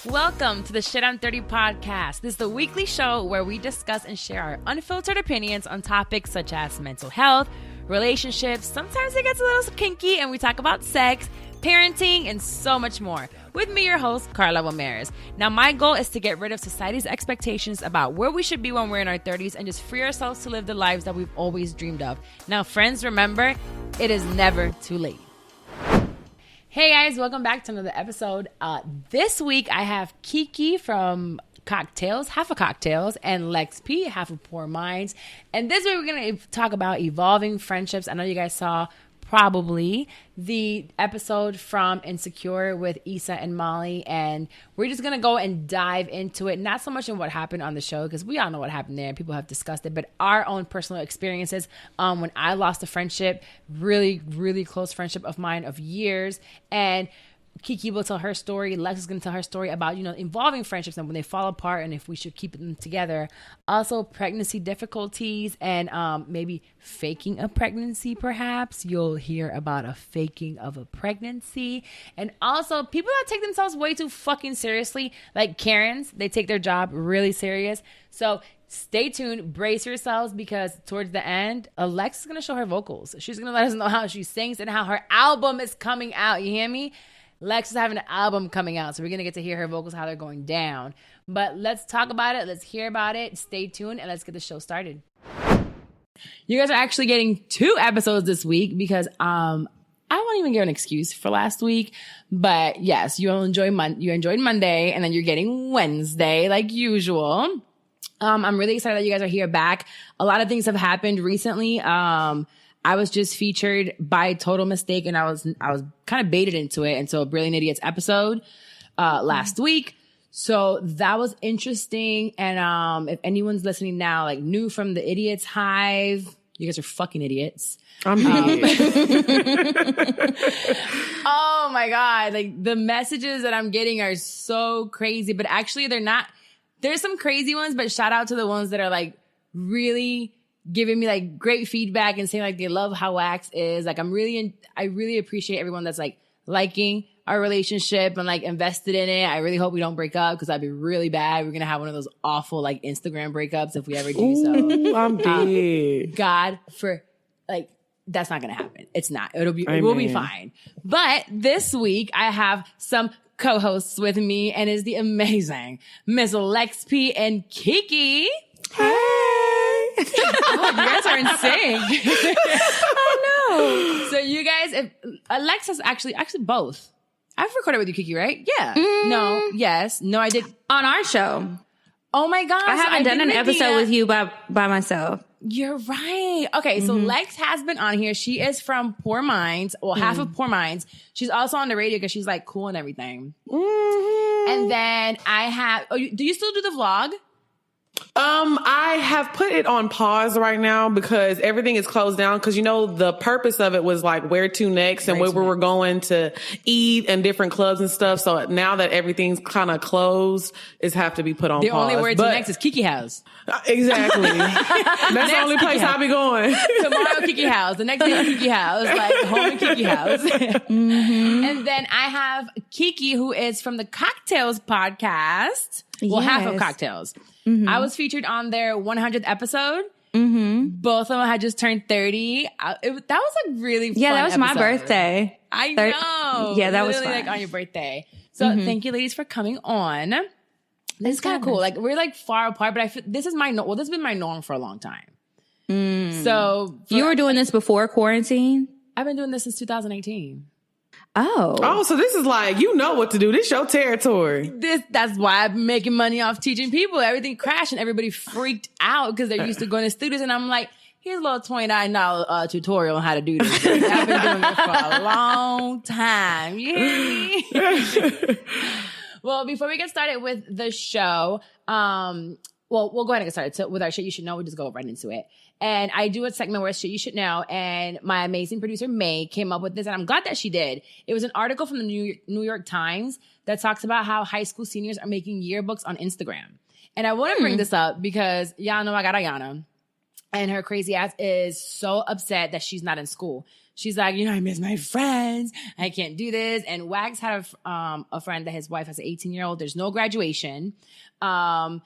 Welcome to the Shit I'm 30 podcast. This is the weekly show where we discuss and share our unfiltered opinions on topics such as mental health, relationships, sometimes it gets a little kinky, and we talk about sex, parenting, and so much more. With me, your host, Carla Ramirez. Now, my goal is to get rid of society's expectations about where we should be when we're in our 30s and just free ourselves to live the lives that we've always dreamed of. Now, friends, remember, it is never too late. Hey guys, welcome back to another episode. This week I have Kiki from Cocktales, half of Cocktales, and Lex P, half of Poor Minds. And this week we're going to talk about evolving friendships. I know you guys saw probably the episode from Insecure with Issa and Molly, and we're just going to go and dive into it, not so much in what happened on the show, because we all know what happened there and people have discussed it, but our own personal experiences when I lost a friendship, really, really close friendship of mine of years. And Kiki will tell her story. Lex is going to tell her story about, involving friendships and when they fall apart and if we should keep them together. Also, pregnancy difficulties and maybe faking a pregnancy, perhaps. You'll hear about a faking of a pregnancy. And also, people that take themselves way too fucking seriously, like Karens, they take their job really serious. So stay tuned, brace yourselves, because towards the end, Lex is going to show her vocals. She's going to let us know how she sings and how her album is coming out. You hear me? Lex is having an album coming out, so we're going to get to hear her vocals, how they're going down. But let's talk about it. Let's hear about it. Stay tuned, and let's get the show started. You guys are actually getting 2 episodes this week because I won't even give an excuse for last week. But yes, you enjoyed Monday, and then you're getting Wednesday like usual. I'm really excited that you guys are here back. A lot of things have happened recently. I was just featured by total mistake, and I was kind of baited into it until a Brilliant Idiots episode last week. So that was interesting. And if anyone's listening now, like new from the Idiots Hive, you guys are fucking idiots. I'm Oh my God. Like the messages that I'm getting are so crazy, but actually they're not. There's some crazy ones, but shout out to the ones that are like really giving me like great feedback and saying like they love how Wax is. Like I really appreciate everyone that's like liking our relationship and like invested in it. I really hope we don't break up because that'd be really bad. We're going to have one of those awful like Instagram breakups if we ever do so. Ooh, I'm dead. God for like, that's not going to happen. It's not. It will be fine. But this week I have some co-hosts with me, and it's the amazing Miss Lex P and Kiki. Hey. Oh, you guys are in sync. I know. So you guys, if Alexa's actually both. I've recorded with you, Kiki, right? Yeah. No. Yes. No, I did. On our show. Oh my gosh. I haven't done an episode with you by myself. You're right. Okay. So Lex has been on here. She is from Poor Minds. Well, half of Poor Minds. She's also on the radio because she's like cool and everything. Mm-hmm. And then I have, do you still do the vlog? I have put it on pause right now because everything is closed down. Because, the purpose of it was like where to next and where we were going to eat and different clubs and stuff. So now that everything's kind of closed, it's have to be put on pause. The only where to next is Kiki House. Exactly. That's the only place I'll be going. Tomorrow, Kiki House. The next day, Kiki House. Like home in Kiki House. And then I have Kiki, who is from the Cocktales Podcast. Well, half of Cocktales. I was featured on their 100th episode. Both of them had just turned 30. That was a really fun that was episode. my birthday. I know. Yeah, that was literally fun. like on your birthday. So thank you, ladies, for coming on. This is kind of cool. Like we're like far apart, but I feel this has been my norm for a long time. So You were doing this before quarantine? I've been doing this since 2018. Oh, so this is like, you know what to do. This your territory. That's why I'm making money off teaching people. Everything crashed and everybody freaked out because they're used to going to studios. And I'm like, here's a little $29 tutorial on how to do this. I've been doing this for a long time. You hear me? Well, before we get started with the show, we'll go ahead and get started. So with our shit you should know, we'll just go right into it. And I do a segment where it's shit you should know. And my amazing producer, May, came up with this. And I'm glad that she did. It was an article from the New York Times that talks about how high school seniors are making yearbooks on Instagram. And I want to bring this up because y'all know I got Ayana. And her crazy ass is so upset that she's not in school. She's like, I miss my friends. I can't do this. And Wags had a friend that his wife has an 18-year-old. There's no graduation. And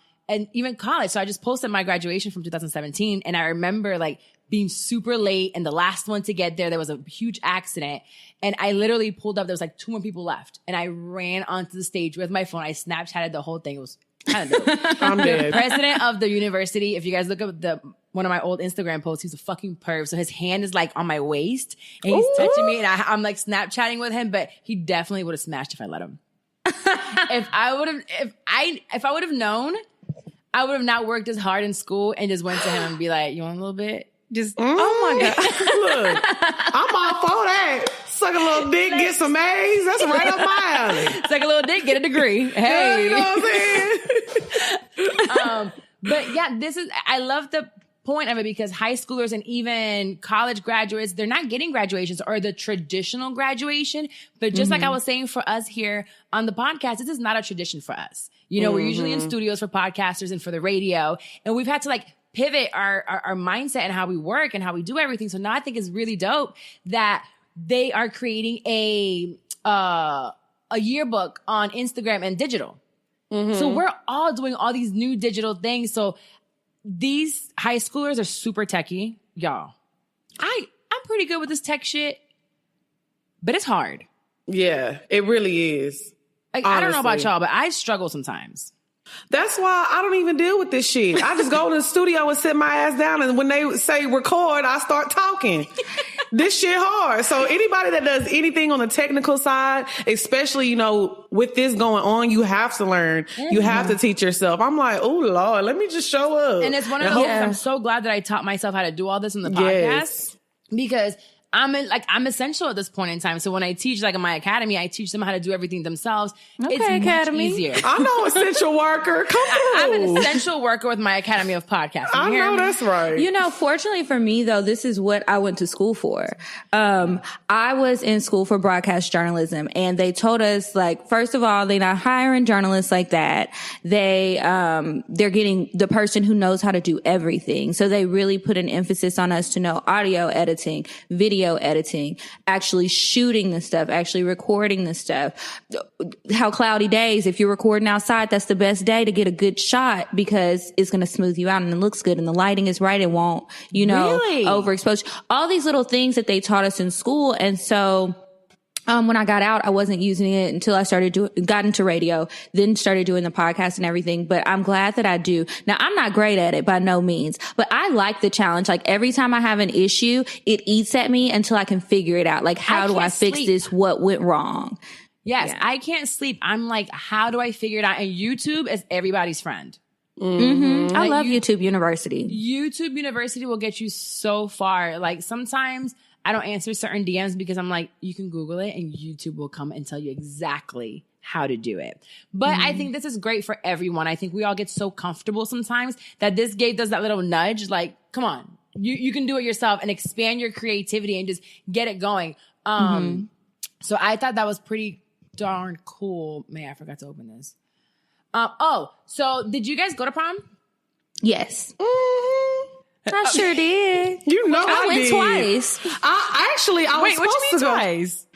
even college. So I just posted my graduation from 2017. And I remember like being super late and the last one to get there. There was a huge accident. And I literally pulled up. There was like 2 more people left. And I ran onto the stage with my phone. I Snapchatted the whole thing. It was kind of dope. I'm dead. President of the university. If you guys look up one of my old Instagram posts, he's a fucking perv. So his hand is like on my waist and he's touching me and I'm like Snapchatting with him, but he definitely would have smashed if I let him. If I would have known, I would have not worked as hard in school and just went to him and be like, you want a little bit? Just, oh my God. Look, I'm all for that. Suck a little dick, get some A's. That's right up my alley. Suck a little dick, get a degree. Hey. You know what I'm saying? But yeah, I love the point of it because high schoolers and even college graduates, they're not getting graduations or the traditional graduation. But just like I was saying for us here on the podcast, this is not a tradition for us. We're usually in studios for podcasters and for the radio. And we've had to like pivot our mindset and how we work and how we do everything. So now I think it's really dope that they are creating a yearbook on Instagram and digital. So we're all doing all these new digital things. So these high schoolers are super techie. Y'all, I'm pretty good with this tech shit, but it's hard. Yeah, it really is. Like, I don't know about y'all, but I struggle sometimes. That's why I don't even deal with this shit. I just go to the studio and sit my ass down, and when they say record, I start talking. This shit hard. So anybody that does anything on the technical side, especially, with this going on, you have to learn. You have to teach yourself. I'm like, oh Lord, let me just show up. And it's one of those, I'm so glad that I taught myself how to do all this in the podcast because I'm essential at this point in time. So when I teach, like in my academy, I teach them how to do everything themselves. Okay, it's academy. much easier. I know, essential worker. Come through. I'm an essential worker with my Academy of Podcasting. I know that's right. Fortunately for me though, this is what I went to school for. I was in school for broadcast journalism and they told us like, first of all, they're not hiring journalists like that. They're getting the person who knows how to do everything. So they really put an emphasis on us to know audio editing, video editing, actually shooting the stuff, actually recording the stuff. How cloudy days, if you're recording outside, that's the best day to get a good shot because it's going to smooth you out and it looks good and the lighting is right. It won't, overexpose. All these little things that they taught us in school. And so when I got out, I wasn't using it until I got into radio, then started doing the podcast and everything. But I'm glad that I do. Now, I'm not great at it by no means, but I like the challenge. Like every time I have an issue, it eats at me until I can figure it out. Like, how do I fix this? What went wrong? Yes, I can't sleep. I'm like, how do I figure it out? And YouTube is everybody's friend. I love YouTube University. YouTube University will get you so far. Like sometimes I don't answer certain DMs because I'm like, you can Google it and YouTube will come and tell you exactly how to do it. But I think this is great for everyone. I think we all get so comfortable sometimes that this gave us that little nudge. Like, come on, you can do it yourself and expand your creativity and just get it going. So I thought that was pretty darn cool. Man, I forgot to open this. So did you guys go to prom? Yes. I sure did. I went did. Twice. I was supposed to go twice?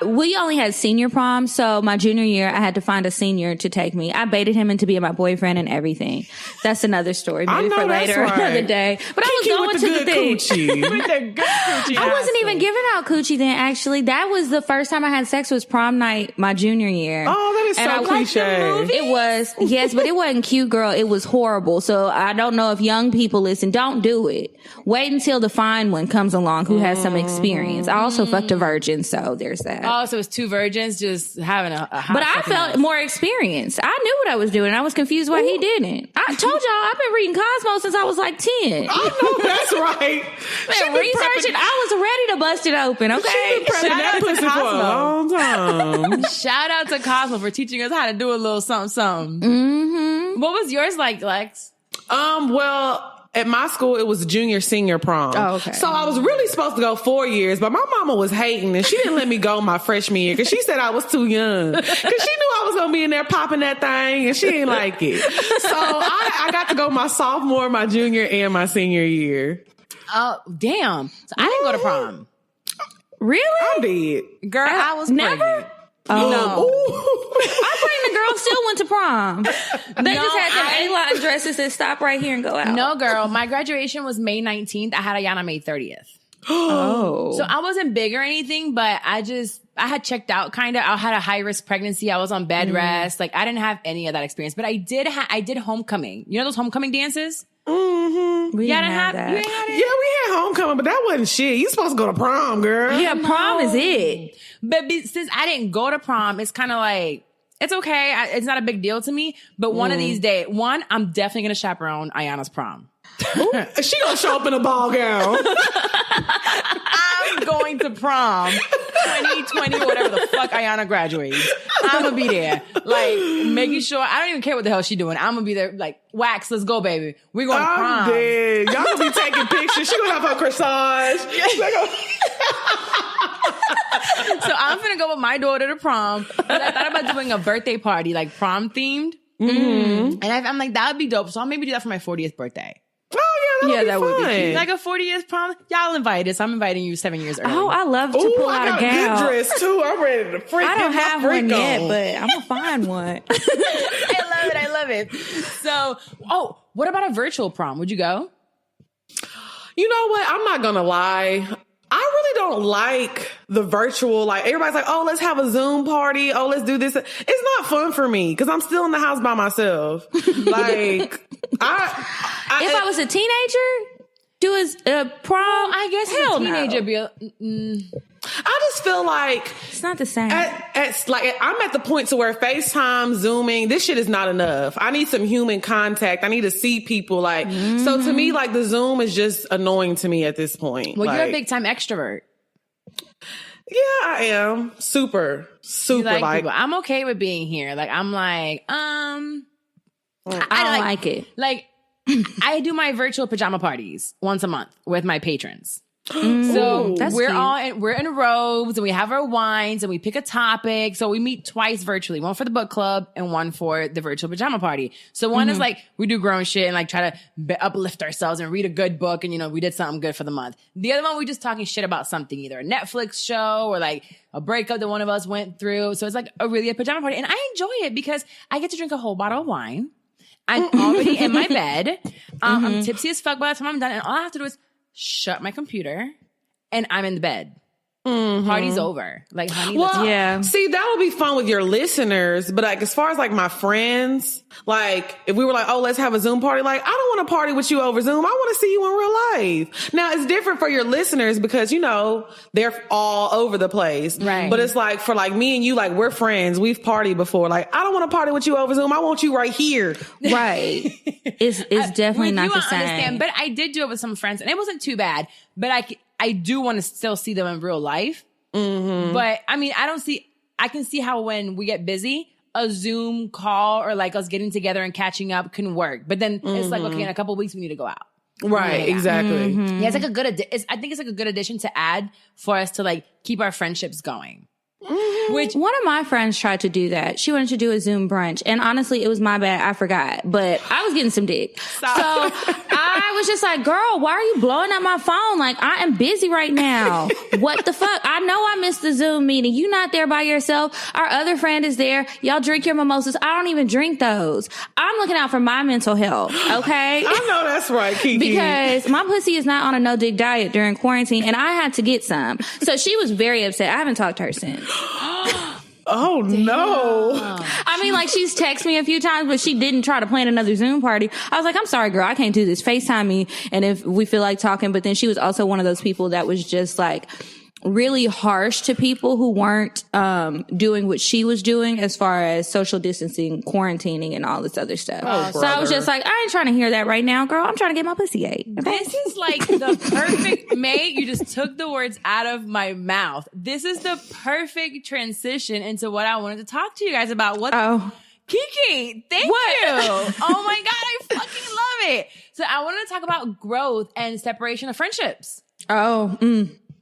We only had senior prom, so my junior year, I had to find a senior to take me. I baited him into being my boyfriend and everything. That's another story, maybe for later, another day. But Kiki I was going to the thing. Coochie. I wasn't even giving out coochie then, actually. That was the first time I had sex was prom night my junior year. Oh, that is so cliche. It was, yes, but it wasn't cute, girl. It was horrible. So I don't know if young people listen. Don't do it. Wait until the fine one comes along who has some experience. I also fucked a virgin, so there's that. Oh, so it's two virgins just having a hot But I felt more experienced. I knew what I was doing. I was confused why he didn't. I told y'all I've been reading Cosmo since I was like 10. I know that's right. Man, researching. I was ready to bust it open, okay? Shout that pussy for a long time. Shout out to Cosmo for teaching us how to do a little something. What was yours like, Lex? Well, at my school, it was junior senior prom. Oh, okay. So I was really supposed to go 4 years, but my mama was hating and she didn't let me go my freshman year because she said I was too young. Because she knew I was going to be in there popping that thing and she didn't like it. So I got to go my sophomore, my junior, and my senior year. Oh, damn. So I didn't go to prom. Really? I did. Girl, I was never. pregnant. Oh. No. I'm pregnant girl still went to prom. They just had them A-line dresses that stop right here and go out. No, girl. My graduation was May 19th. I had Ayana May 30th. Oh. So I wasn't big or anything, but I had checked out kind of. I had a high risk pregnancy. I was on bed rest. Like I didn't have any of that experience, but I did homecoming. You know those homecoming dances? Mm-hmm. We You didn't have had that. it? Yeah, we had homecoming, but that wasn't shit. You supposed to go to prom, girl. Yeah, prom is it. But since I didn't go to prom, it's kind of like, it's okay. It's not a big deal to me. But one of these days, I'm definitely going to chaperone Ayana's prom. She gonna show up in a ball gown. I'm going to prom 2020, whatever the fuck Ayana graduates. I'm going to be there. Like, making sure, I don't even care what the hell she's doing. I'm going to be there, like, wax, let's go, baby. We're going to prom. I'm dead. Y'all gonna be taking pictures. She gonna have her corsage. So I'm going to go with my daughter to prom. But I thought about doing a birthday party, like prom themed. Mm-hmm. And I'm like, that would be dope. So I'll maybe do that for my 40th birthday. Oh yeah, that would be fun. Like a 40th prom. Y'all invited. So I'm inviting you 7 years early. Oh, I love to pull I out got a gown. a good dress too. I'm ready to freak. I don't have one yet, on. but I'm gonna find one. I love it. So, what about a virtual prom? Would you go? You know what? I'm not gonna lie. I really don't like the virtual, like everybody's like, oh, let's have a Zoom party. Oh, let's do this. It's not fun for me because I'm still in the house by myself. Like, if I was a teenager, do a prom. I guess hell as a teenager no. I just feel like It's not the same. I'm at the point to where FaceTime, Zooming, this shit is not enough. I need some human contact. I need to see people. Like, so to me, like the Zoom is just annoying to me at this point. Well, like, you're a big time extrovert. Yeah, I am. Super You like people. I'm okay with being here. Like, I'm like, I don't like it. Like, I do my virtual pajama parties once a month with my patrons. So that's we're cute. we're in robes and we have our wines and we pick a topic. So we meet twice virtually, one for the book club and one for the virtual pajama party. So one is like, we do grown shit and like try to uplift ourselves and read a good book. And, you know, we did something good for the month. The other one, we just talking shit about something, either a Netflix show or like a breakup that one of us went through. So it's like a pajama party. And I enjoy it because I get to drink a whole bottle of wine. I'm already in my bed. I'm tipsy as fuck by the time I'm done. And all I have to do is shut my computer and I'm in the bed. Party's over. Like, honey, Yeah. See, that would be fun with your listeners, but like as far as like my friends, like if we were like, oh, let's have a Zoom party, like I don't want to party with you over Zoom. I want to see you in real life. Now it's different for your listeners because you know they're all over the place, right? But it's like for like me and you, like we're friends. We've partied before. Like I don't want to party with you over Zoom. I want you right here. Right. It's definitely not the same. Understand, but I did do it with some friends and it wasn't too bad. But I do want to still see them in real life. But I mean, I can see how when we get busy, a Zoom call or like us getting together and catching up can work. But then it's like, okay, in a couple of weeks, we need to go out. Right. Exactly. Yeah, it's like a good, I think it's like a good addition to add for us to like keep our friendships going. Which one of my friends tried to do that. She wanted to do a Zoom brunch, and honestly, it was my bad. I forgot, but I was getting some dick. So I was just like, "Girl, why are you blowing up my phone? Like I am busy right now. What the fuck? I know I missed the Zoom meeting. You not there by yourself. Our other friend is there. Y'all drink your mimosas. I don't even drink those. I'm looking out for my mental health. Okay, I know that's right, Kiki. because my pussy is not on a no dick diet during quarantine, and I had to get some. So she was very upset. I haven't talked to her since. Oh, no. I mean, like, she's texted me a few times, but she didn't try to plan another Zoom party. I was like, I'm sorry, girl, I can't do this. FaceTime me, and if we feel like talking. But then she was also one of those people that was just like really harsh to people who weren't doing what she was doing as far as social distancing, quarantining, and all this other stuff. So I was just like, I ain't trying to hear that right now, girl. I'm trying to get my pussy ate. Okay? This is like the perfect, May, you just took the words out of my mouth. This is the perfect transition into what I wanted to talk to you guys about. Kiki, thank you. Oh my God, I fucking love it. So I wanted to talk about growth and separation of friendships.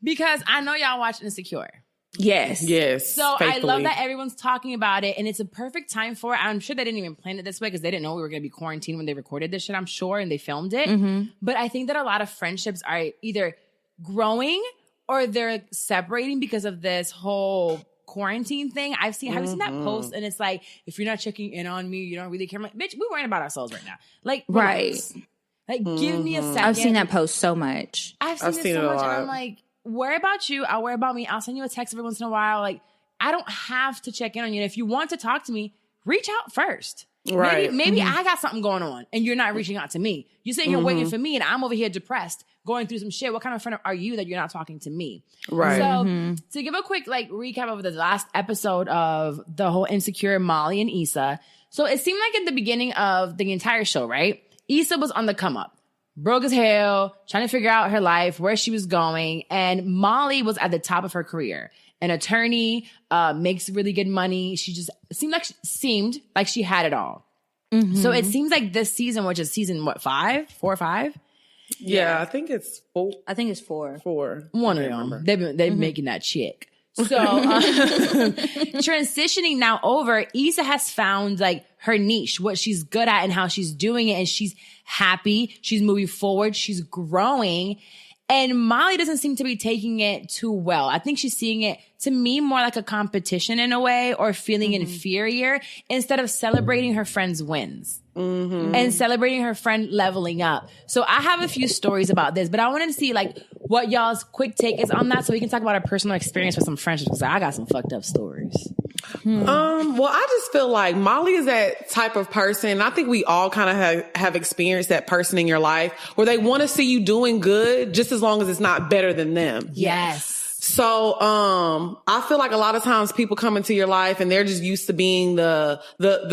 Because I know y'all watch Insecure. Yes. So faithfully. I love that everyone's talking about it, and it's a perfect time for it. I'm sure they didn't even plan it this way because they didn't know we were going to be quarantined when they recorded this shit, I'm sure, and they filmed it. But I think that a lot of friendships are either growing or they're separating because of this whole quarantine thing. Have you seen that post? And it's like, if you're not checking in on me, you don't really care. I'm like, bitch, we're worrying about ourselves right now. Like, relax. Right. Like, give me a second. I've seen that post so much. I've seen it so much. And I'm like, worry about you. I'll worry about me. I'll send you a text every once in a while. Like, I don't have to check in on you. And if you want to talk to me, reach out first. Right. Maybe I got something going on and you're not reaching out to me. You're sitting here waiting for me and I'm over here depressed, going through some shit. What kind of friend are you that you're not talking to me? Right. So to give a quick recap of the last episode of the whole insecure Molly and Issa. So it seemed like at the beginning of the entire show, right? Issa was on the come up, broke as hell, trying to figure out her life, where she was going. And Molly was at the top of her career. An attorney, makes really good money. She just seemed like she had it all. So it seems like this season, which is season, 4 or 5? Yeah, I think it's 4. I think it's 4. 4. One of them. They've been making that chick. So transitioning now over, Issa has found like her niche, what she's good at and how she's doing it. And she's happy. She's moving forward. She's growing. And Molly doesn't seem to be taking it too well. I think she's seeing it, to me, more like a competition in a way, or feeling inferior, instead of celebrating her friend's wins and celebrating her friend leveling up. So I have a few stories about this, but I wanted to see what y'all's quick take is on that, so we can talk about our personal experience with some friendships, because I got some fucked up stories. Well, I just feel like Molly is that type of person. I think we all kind of have experienced that person in your life where they want to see you doing good just as long as it's not better than them. Yes. So, I feel like a lot of times people come into your life and they're just used to being the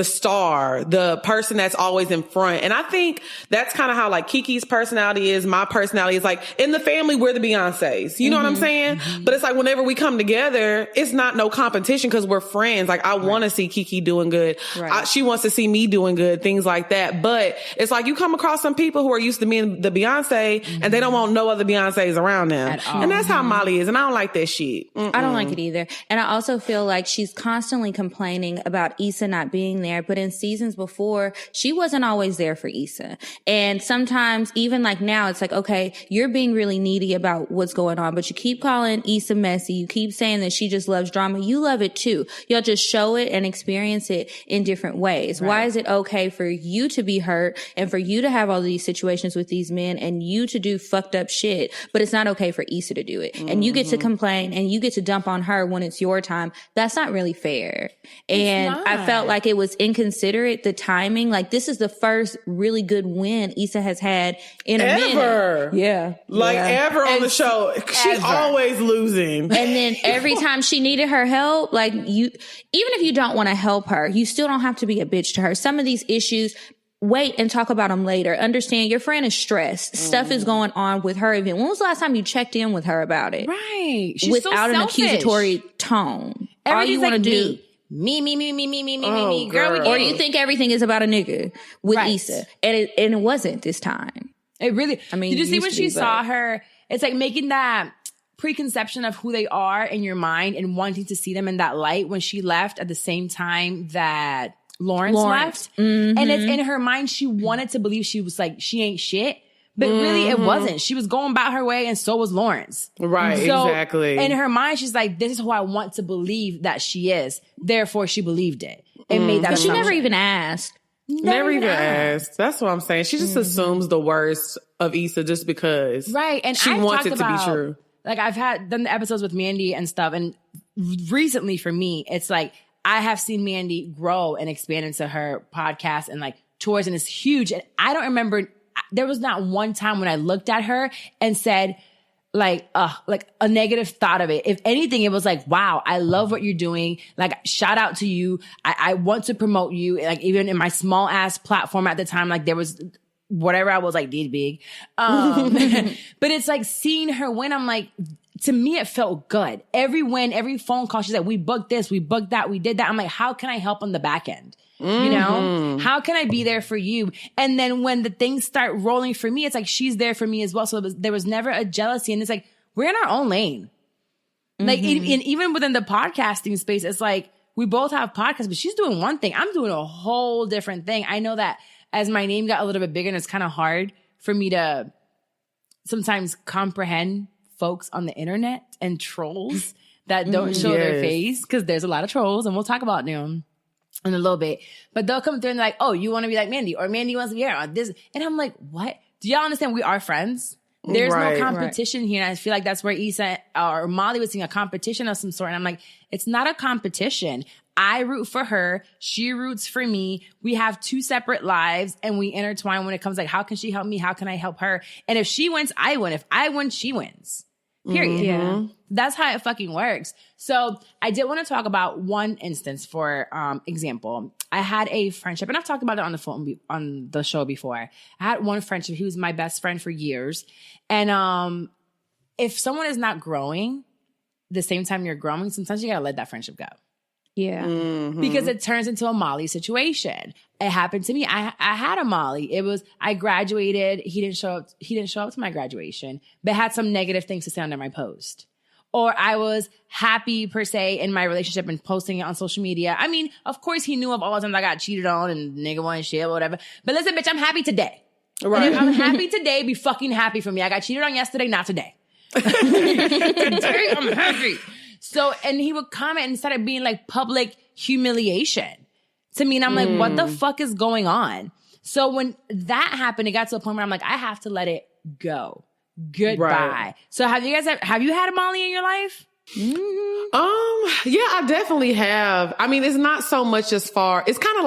star, the person that's always in front. And I think that's kind of how like Kiki's personality is. My personality is like, in the family, we're the Beyoncés. You know what I'm saying? But it's like whenever we come together, it's not no competition because we're friends. Like I want to see Kiki doing good. Right. She wants to see me doing good, things like that. But it's like you come across some people who are used to being the Beyonce and they don't want no other Beyoncés around them. At all. And that's how Molly is. And I don't like that shit. I don't like it either. And I also feel like she's constantly complaining about Issa not being there. But in seasons before, she wasn't always there for Issa. And sometimes, even like now, it's like, okay, you're being really needy about what's going on, but you keep calling Issa messy. You keep saying that she just loves drama. You love it too. Y'all just show it and experience it in different ways. Right. Why is it okay for you to be hurt and for you to have all these situations with these men and you to do fucked up shit, but it's not okay for Issa to do it? And you get to complain and you get to dump on her when it's your time. That's not really fair. And I felt like it was inconsiderate, the timing. Like, this is the first really good win Issa has had in a minute. Yeah. Ever on the show. She's always losing. And then every time she needed her help, like even if you don't want to help her, you still don't have to be a bitch to her. Some of these issues, wait and talk about them later. Understand your friend is stressed. Stuff is going on with her event. When was the last time you checked in with her about it? Right. She's without so an accusatory tone. All you want to do. Me. Oh, Girl, or do you think everything is about a nigga with Issa? And it wasn't this time. It really, I mean, did you see when she saw her? It's like making that preconception of who they are in your mind and wanting to see them in that light when she left at the same time that Lawrence left. And it's in her mind, she wanted to believe she was like, she ain't shit. But really, it wasn't. She was going about her way, and so was Lawrence. Right, so exactly. In her mind, she's like, this is who I want to believe that she is. Therefore, she believed it. It made that But she assumption. never even asked. Never even asked. That's what I'm saying. She just assumes the worst of Issa just because and she wants it to be true. Like, I've done the episodes with Mandy and stuff, and recently for me, it's like, I have seen Mandy grow and expand into her podcast and like tours, and it's huge. And I don't remember, there was not one time when I looked at her and said like a negative thought of it. If anything, it was like, wow, I love what you're doing. Like, shout out to you. I want to promote you. Like, even in my small ass platform at the time, like there was whatever I was like, this big. But it's like seeing her win. I'm like, to me, it felt good. Every win, every phone call, she's like, we booked this, we booked that, we did that. I'm like, how can I help on the back end? You know, how can I be there for you? And then when the things start rolling for me, it's like, she's there for me as well. So there was never a jealousy. And it's like, we're in our own lane. Like, even within the podcasting space, it's like, we both have podcasts, but she's doing one thing. I'm doing a whole different thing. I know that as my name got a little bit bigger, and it's kind of hard for me to sometimes comprehend folks on the internet and trolls that don't show their face, because there's a lot of trolls, and we'll talk about them in a little bit. But they'll come through and like, oh, you want to be like Mandy, or Mandy wants to be here on this. And I'm like, what? Do y'all understand? We are friends. There's no competition here. And I feel like that's where Issa or Molly was seeing a competition of some sort. And I'm like, it's not a competition. I root for her. She roots for me. We have two separate lives and we intertwine when it comes like, how can she help me? How can I help her? And if she wins, I win. If I win, she wins. Period. Yeah. That's how it fucking works. So I did want to talk about one instance for example. I had a friendship, and I've talked about it on the phone on the show before. I had one friendship. He was my best friend for years. And if someone is not growing the same time you're growing, sometimes you gotta let that friendship go. Yeah. Because it turns into a Molly situation. It happened to me. I had a Molly. It was, I graduated. He didn't show up to my graduation, but had some negative things to say under my post. Or I was happy per se in my relationship and posting it on social media. I mean, of course he knew of all the times I got cheated on and nigga wanted shit or whatever. But listen, bitch, I'm happy today. Right. And if I'm happy today, be fucking happy for me. I got cheated on yesterday, not today. Today, I'm happy. So, and he would comment instead of being like public humiliation to me. And I'm like, what the fuck is going on? So when that happened, it got to a point where I'm like, I have to let it go. Goodbye. Right. So have you had a Molly in your life? Yeah, I definitely have. I mean, it's not so much as far, it's kind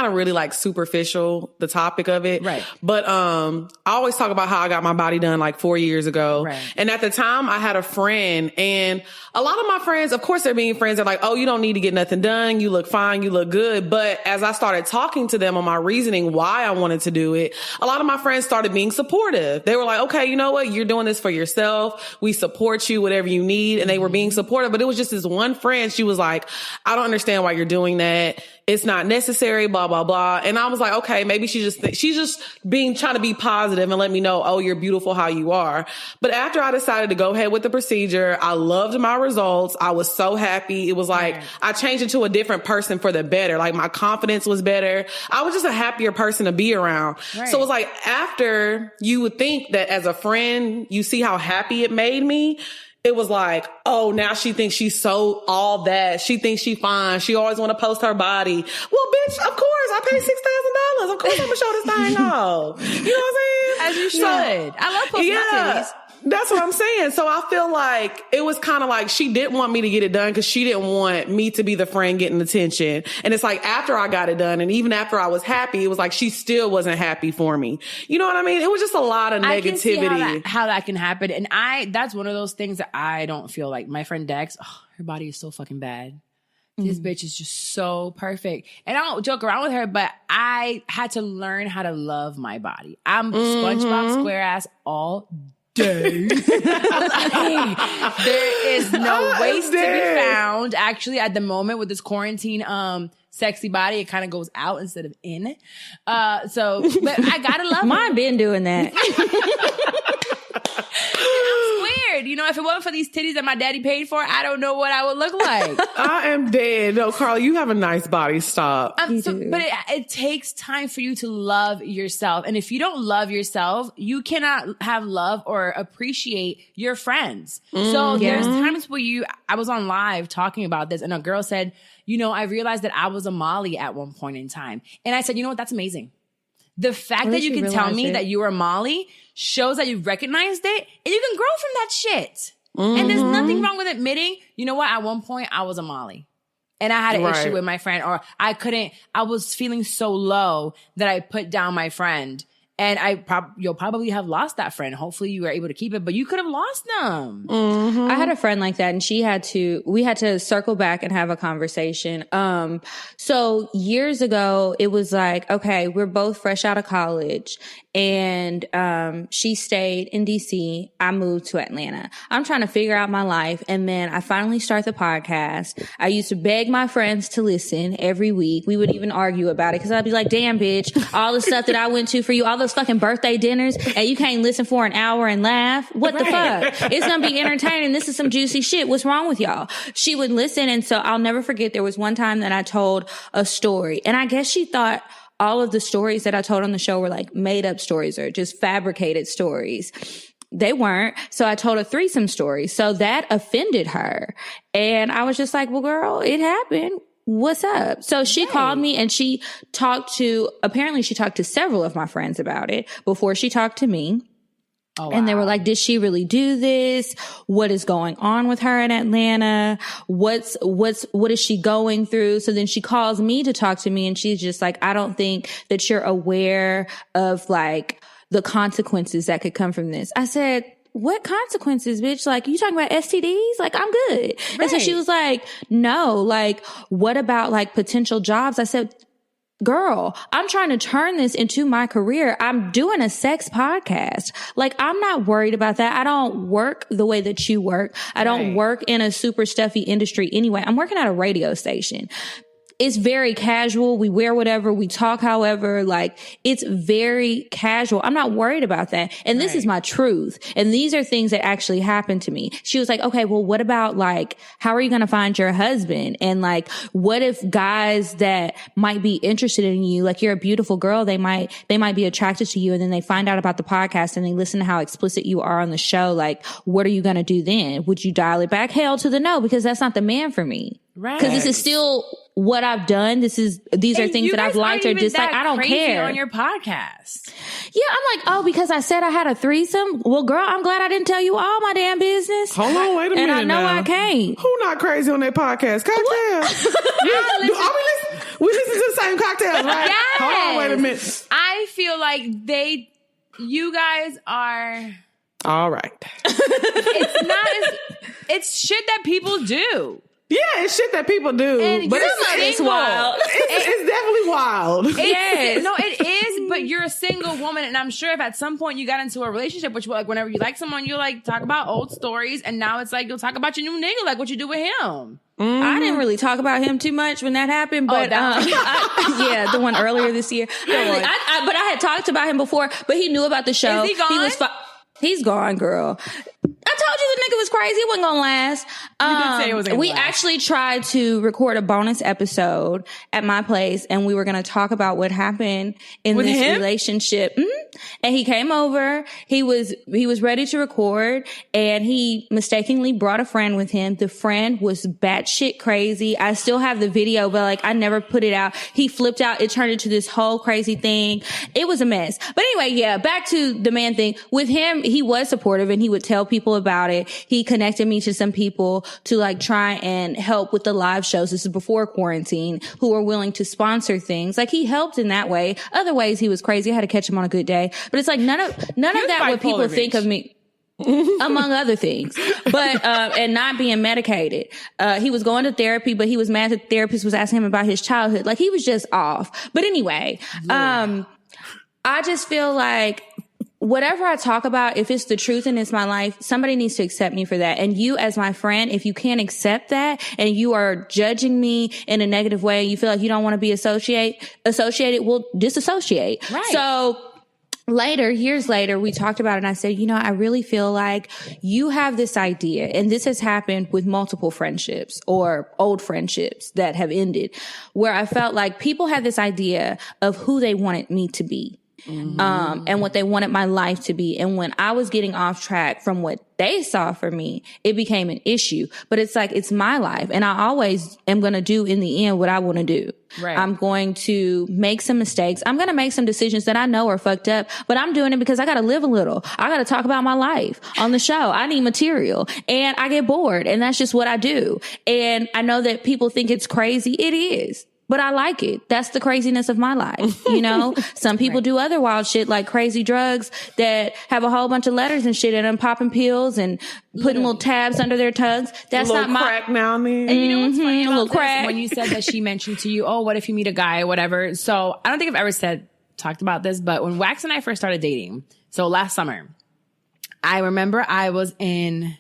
of really like superficial, the topic of it. Right. But, I always talk about how I got my body done like 4 years ago. Right. And at the time I had a friend, and a lot of my friends, of course they're being friends. They're like, oh, you don't need to get nothing done. You look fine. You look good. But as I started talking to them on my reasoning why I wanted to do it, a lot of my friends started being supportive. They were like, okay, you know what? You're doing this for yourself. We support you, whatever you need. And they were being supportive. But it was just this one friend. She was like, I don't understand why you're doing that. It's not necessary, blah, blah, blah. And I was like, okay, maybe she's just trying to be positive and let me know, oh, you're beautiful how you are. But after I decided to go ahead with the procedure, I loved my results. I was so happy. It was like, I changed into a different person for the better. Like my confidence was better. I was just a happier person to be around. Right. So it was like, after you would think that as a friend, you see how happy it made me. It was like, oh, now she thinks she's so all that. She thinks she fine. She always want to post her body. Well, bitch, of course, I paid $6,000. Of course I'm going to show this thing off. You know what I'm saying? As you should. I love posting my titties. That's what I'm saying. So I feel like it was kind of like she didn't want me to get it done because she didn't want me to be the friend getting attention. And it's like after I got it done and even after I was happy, it was like she still wasn't happy for me. You know what I mean? It was just a lot of negativity. I can see how that can happen. And that's one of those things that I don't feel like. My friend Dex, her body is so fucking bad. This bitch is just so perfect. And I don't joke around with her, but I had to learn how to love my body. I'm SpongeBob SquareAss all day. There is no waist to be found. Actually, at the moment with this quarantine, sexy body, it kind of goes out instead of in. But I gotta love mine. Been doing that. I'm scared. You know, if it wasn't for these titties that my daddy paid for, I don't know what I would look like. I am dead. No, Carla, you have a nice body. Stop. But it takes time for you to love yourself. And if you don't love yourself, you cannot have love or appreciate your friends. So there's times where I was on live talking about this and a girl said, you know, I realized that I was a Molly at one point in time. And I said, you know what? That's amazing. The fact that you can tell me that you were Molly shows that you recognized it and you can grow from that shit. And there's nothing wrong with admitting, you know what? At one point I was a Molly and I had an issue with my friend, or I was feeling so low that I put down my friend. And you'll probably have lost that friend. Hopefully you were able to keep it, but you could have lost them. I had a friend like that and we had to circle back and have a conversation. So years ago, it was like, okay, we're both fresh out of college and, she stayed in DC. I moved to Atlanta. I'm trying to figure out my life. And then I finally start the podcast. I used to beg my friends to listen every week. We would even argue about it because I'd be like, damn, bitch, all the stuff that I went to for you, all those fucking birthday dinners, and you can't listen for an hour and laugh. What the fuck? It's going to be entertaining. This is some juicy shit. What's wrong with y'all? She would listen. And so I'll never forget there was one time that I told a story and I guess she thought all of the stories that I told on the show were like made up stories or just fabricated stories. They weren't. So I told a threesome story. So that offended her. And I was just like, well, girl, it happened. What's up? So she called me and she apparently she talked to several of my friends about it before she talked to me. Oh, wow. And they were like, did she really do this? What is going on with her in Atlanta? What is she going through? So then she calls me to talk to me and she's just like, I don't think that you're aware of like the consequences that could come from this. I said, what consequences, bitch? Like, you talking about STDs? Like, I'm good. Right. And so she was like, no, like, what about like potential jobs? I said, girl, I'm trying to turn this into my career. I'm doing a sex podcast. Like, I'm not worried about that. I don't work the way that you work. I don't work in a super stuffy industry anyway. I'm working at a radio station. It's very casual. We wear whatever. We talk however. Like, it's very casual. I'm not worried about that. And this is my truth. And these are things that actually happened to me. She was like, okay, well, what about like, how are you going to find your husband? And like, what if guys that might be interested in you, like you're a beautiful girl, they might be attracted to you. And then they find out about the podcast and they listen to how explicit you are on the show. Like, what are you going to do then? Would you dial it back? Hell to the no, because that's not the man for me. Right. Because this is still what I've done. These are things that I've liked or disliked. I don't care. On your podcast. Yeah, I'm like, oh, because I said I had a threesome. Well, girl, I'm glad I didn't tell you all my damn business. Hold on, wait a minute. And I know now. I can't. Who not crazy on that podcast? Cocktails. We listen to the same Cocktails, right? Yes. Hold on, wait a minute. I feel like you guys are all right. It's shit that people do. Yeah, it's shit that people do. And but it's wild. It's definitely wild. Yes. No, it is, but you're a single woman, and I'm sure if at some point you got into a relationship, which like whenever you like someone, you like talk about old stories, and now it's like you'll talk about your new nigga, like what you do with him. Mm-hmm. I didn't really talk about him too much when that happened, but yeah, the one earlier this year. But I had talked about him before, but he knew about the show. Is he gone? He's gone, girl. I told you the nigga was crazy. It wasn't gonna last. You did say it was gonna we last. actually tried to record a bonus episode at my place, and we were gonna talk about what happened in this relationship. Mm-hmm. And he came over. He was ready to record, and he mistakenly brought a friend with him. The friend was batshit crazy. I still have the video, but like I never put it out. He flipped out. It turned into this whole crazy thing. It was a mess. But anyway, yeah, back to the man thing. With him, he was supportive, and he would tell people about it. He connected me to some people to like try and help with the live shows. This is before quarantine, who were willing to sponsor things. Like he helped in that way. Other ways he was crazy. I had to catch him on a good day. But it's like none of that what people think of me. Among other things, but and not being medicated. He was going to therapy, but he was mad that the therapist was asking him about his childhood. Like he was just off. But anyway, I just feel like whatever I talk about, if it's the truth and it's my life, somebody needs to accept me for that. And you as my friend, if you can't accept that and you are judging me in a negative way, you feel like you don't want to be associated, well, disassociate. Right. So years later, we talked about it and I said, I really feel like you have this idea, and this has happened with multiple friendships or old friendships that have ended, where I felt like people had this idea of who they wanted me to be. Mm-hmm. And what they wanted my life to be. And when I was getting off track from what they saw for me, it became an issue. But it's like, it's my life. And I always am going to do in the end what I want to do. Right. I'm going to make some mistakes. I'm going to make some decisions that I know are fucked up, but I'm doing it because I got to live a little. I got to talk about my life on the show. I need material and I get bored, and that's just what I do. And I know that people think it's crazy. It is. But I like it. That's the craziness of my life. Some people do other wild shit like crazy drugs that have a whole bunch of letters and shit in them, popping pills and putting little tabs under their tongues. That's not my crack now and then. And you know what's funny about this? When you said that she mentioned to you, oh, what if you meet a guy or whatever? So I don't think I've ever talked about this, but when Wax and I first started dating, so last summer, I remember I was when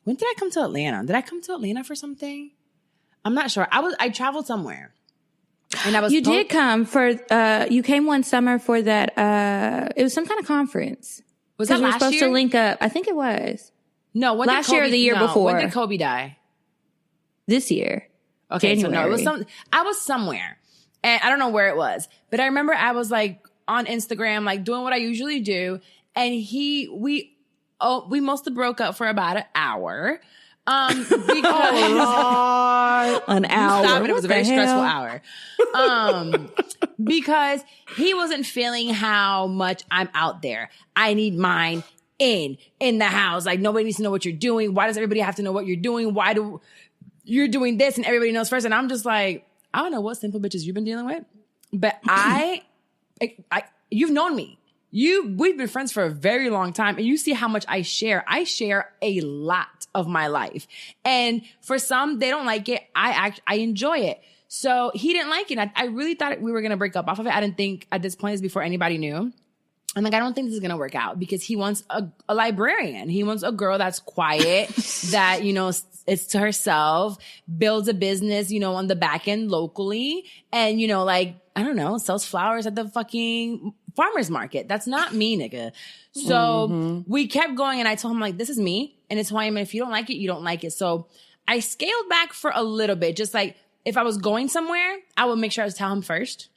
did I come to Atlanta? Did I come to Atlanta for something? I'm not sure. I traveled somewhere. And I was did come for, you came one summer for that, it was some kind of conference. Was that last year? Because we were supposed to link up. I think it was. No, last year or the year before. When did Kobe die? This year. Okay, January. So no, I was somewhere. And I don't know where it was. But I remember I was like on Instagram, like doing what I usually do. And we mostly broke up for about an hour. Because an hour. Stop it. It was a very stressful hour. Because he wasn't feeling how much I'm out there. I need mine in the house. Like, nobody needs to know what you're doing. Why does everybody have to know what you're doing? Why do you're doing this and everybody knows first? And I'm just like, I don't know what simple bitches you've been dealing with, but you've known me. We've been friends for a very long time, and you see how much I share. I share a lot of my life, and for some, they don't like it. I enjoy it. So he didn't like it. I really thought we were gonna break up off of it. I didn't think at this point, before anybody knew. I'm like, I don't think this is gonna work out, because he wants a librarian. He wants a girl that's quiet, that, you know, it's to herself, builds a business, you know, on the back end locally, and, you know, like, I don't know, sells flowers at the fucking farmer's market. That's not me, nigga. So we kept going, and I told him, like, this is me, and it's who I am, and if you don't like it, you don't like it. So I scaled back for a little bit. Just like, if I was going somewhere, I would make sure I was tell him first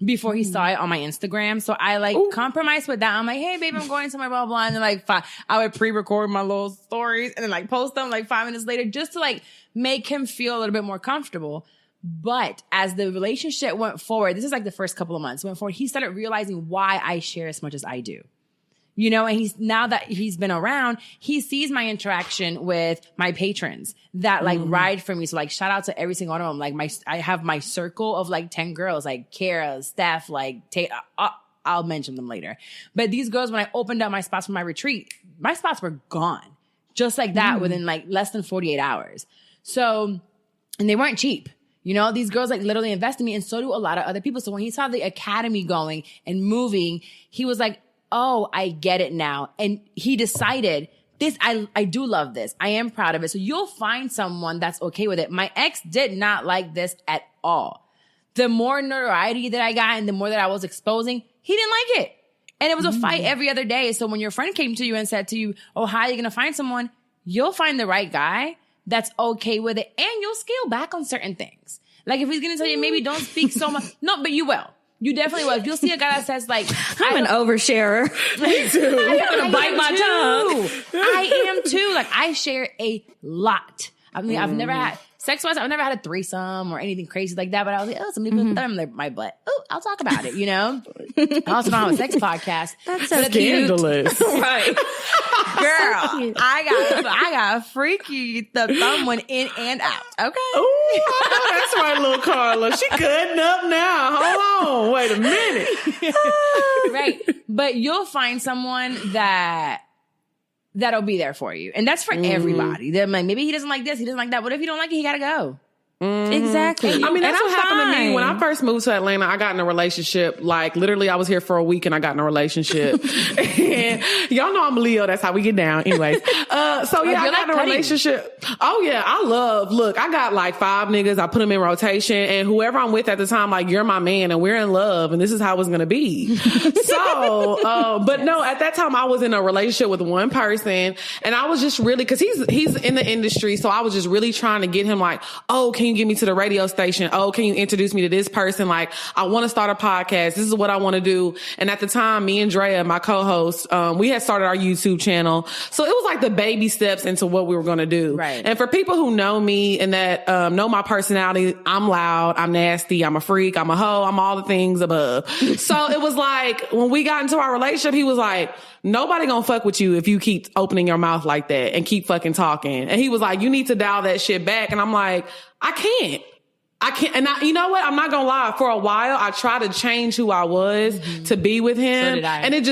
before he saw it on my Instagram. So I compromised with that. I'm like, hey, baby, I'm going somewhere, blah, blah. And then like, I would pre-record my little stories and then like post them like 5 minutes later, just to like make him feel a little bit more comfortable. But as the relationship went forward, this is like the first couple of months went forward, he started realizing why I share as much as I do. You know, and now that he's been around, he sees my interaction with my patrons that like ride for me. So like, shout out to every single one of them. Like I have my circle of like 10 girls, like Kara, Steph, like I'll mention them later. But these girls, when I opened up my spots for my retreat, my spots were gone just like that within like less than 48 hours. So, and they weren't cheap. You know, these girls like literally invest in me, and so do a lot of other people. So when he saw the academy going and moving, he was like, oh, I get it now. And he decided this, I do love this. I am proud of it. So you'll find someone that's okay with it. My ex did not like this at all. The more notoriety that I got and the more that I was exposing, he didn't like it. And it was a fight every other day. So when your friend came to you and said to you, oh, how are you going to find someone? You'll find the right guy that's okay with it. And you'll scale back on certain things. Like if he's going to tell you, maybe don't speak so much. No, but you will. You definitely will. If you'll see a guy that says like, I'm an oversharer. Me too. I'm gonna bite my tongue. I am too. Like I share a lot. I mean, I've never had sex-wise, I've never had a threesome or anything crazy like that. But I was like, oh, somebody put thumb in my butt. Oh, I'll talk about it. You know. I also don't have a sex podcast. That's so scandalous, right? Girl, I got freaky. The thumb went in and out. Okay. Ooh, that's right, little Carla. She cutting up now. Hold on. Wait a minute. Right. But you'll find someone that'll be there for you. And that's for everybody. They're like, maybe he doesn't like this, he doesn't like that. What if you don't like it? He gotta go. Exactly. I mean, that's what happened to me when I first moved to Atlanta. I got in a relationship. Like literally, I was here for a week and I got in a relationship. And y'all know I'm a Leo. That's how we get down. Anyways, so yeah, I got in a relationship. Oh yeah, look, I got like 5 niggas. I put them in rotation, and whoever I'm with at the time, like, you're my man, and we're in love, and this is how it's gonna be. So, but no, at that time I was in a relationship with one person, and I was just really, cause he's in the industry, so I was just really trying to get him like, oh, can you get me to the radio station? Oh, can you introduce me to this person? Like, I want to start a podcast. This is what I want to do. And at the time, me and Drea, my co-host, we had started our YouTube channel. So it was like the baby steps into what we were going to do. Right. And for people who know me and that know my personality, I'm loud, I'm nasty, I'm a freak, I'm a hoe, I'm all the things above. So it was like, when we got into our relationship, he was like, nobody gonna fuck with you if you keep opening your mouth like that and keep fucking talking. And he was like, you need to dial that shit back. And I'm like, I can't. And you know what? I'm not gonna lie. For a while, I tried to change who I was to be with him. So did I. And it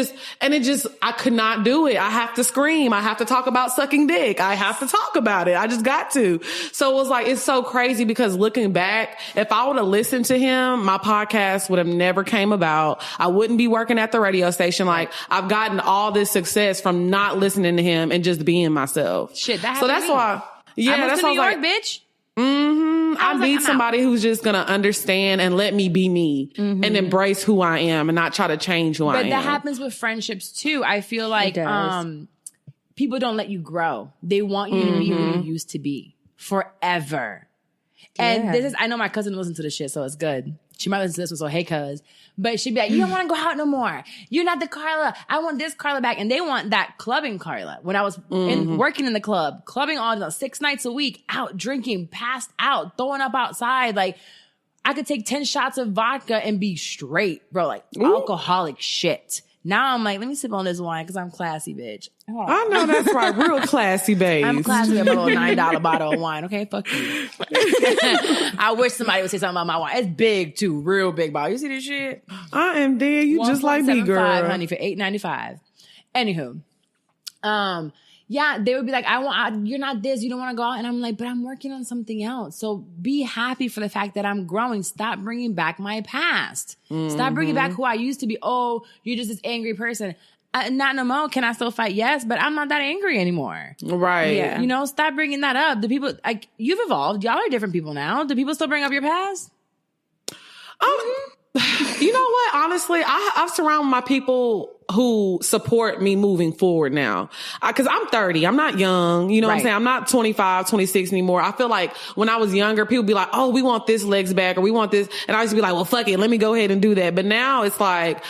just, I could not do it. I have to scream. I have to talk about sucking dick. I have to talk about it. I just got to. So it was like, it's so crazy because looking back, if I would have listened to him, my podcast would have never came about. I wouldn't be working at the radio station. Like, I've gotten all this success from not listening to him and just being myself. Shit, that happened. So that's why, yeah, that's why New York, bitch. I need somebody who's just going to understand and let me be me and embrace who I am and not try to change who I am. But that happens with friendships too. I feel like people don't let you grow. They want you to be who you used to be forever. And this is, I know my cousin listens to this shit, so it's good. She might listen to this one, so hey, cuz. But she'd be like, you don't want to go out no more. You're not the Carla. I want this Carla back. And they want that clubbing Carla. When I was working in the club, clubbing all 6 nights a week, out drinking, passed out, throwing up outside. Like, I could take 10 shots of vodka and be straight, bro. Like, alcoholic shit. Now I'm like, let me sip on this wine because I'm classy, bitch. I know that's right. Real classy, babe. I'm classy with a little $9 bottle of wine. Okay, fuck you. I wish somebody would say something about my wine. It's big too, real big bottle. You see this shit? I am dead. You just like me, girl. Honey, for $8.95. Anywho, yeah, they would be like, you're not this, you don't want to go out. And I'm like, but I'm working on something else. So be happy for the fact that I'm growing. Stop bringing back my past. Stop bringing back who I used to be. Oh, you're just this angry person. Not no more. Can I still fight? Yes, but I'm not that angry anymore. Right. Yeah. You know, stop bringing that up. The people, like, you've evolved. Y'all are different people now. Do people still bring up your past? You know what? Honestly, I've surrounded my people who support me moving forward now. Cause I'm 30. I'm not young. You know what I'm saying? I'm not 25, 26 anymore. I feel like when I was younger, people be like, oh, we want this legs back or we want this. And I used to be like, well, fuck it. Let me go ahead and do that. But now it's like,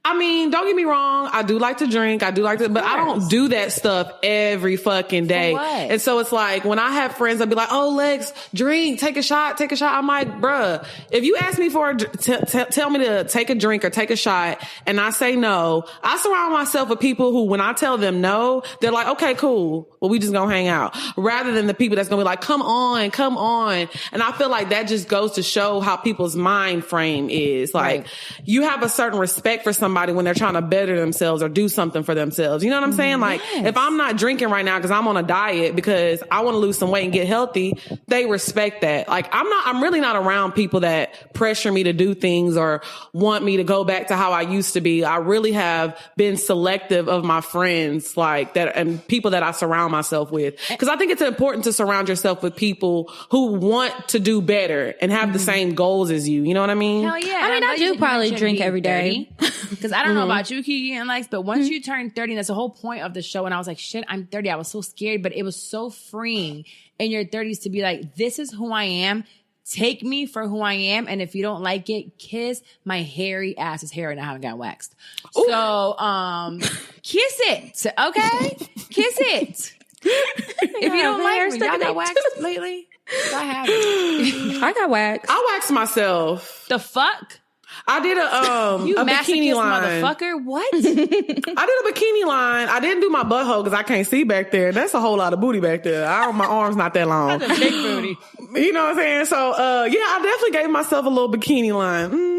I mean, don't get me wrong. I do like to drink. I do like to, but I don't do that stuff every fucking day. And so it's like when I have friends, I'll be like, oh, Lex, drink, take a shot. I'm like, bruh, if you ask me for tell me to take a drink or take a shot and I say no, I surround myself with people who, when I tell them no, they're like, okay, cool. Well, we just gonna hang out, rather than the people that's gonna be like, come on. And I feel like that just goes to show how people's mind frame is. Like you have a certain respect for somebody when they're trying to better themselves or do something for themselves. You know what I'm saying? Like if I'm not drinking right now because I'm on a diet because I want to lose some weight and get healthy, they respect that. Like I'm really not around people that pressure me to do things or want me to go back to how I used to be. I really have been selective of my friends like that and people that I surround myself with. Because I think it's important to surround yourself with people who want to do better and have the same goals as you. You know what I mean? Hell yeah. I mean, I do probably drink every day. Because I don't know about you, Kiki and Lex, but once you turn 30, and that's the whole point of the show. And I was like, shit, I'm 30. I was so scared, but it was so freeing in your 30s to be like, this is who I am. Take me for who I am. And if you don't like it, kiss my hairy ass's hair and I haven't gotten waxed. Ooh. So, kiss it. Okay? Kiss it. If you don't like it, y'all got waxed lately? I haven't. I got waxed. I waxed myself. The fuck? I did a bikini line. Motherfucker. What? I did a bikini line. I didn't do my butthole because I can't see back there. That's a whole lot of booty back there. My arm's not that long. That's a big booty. You know what I'm saying? So, yeah, I definitely gave myself a little bikini line.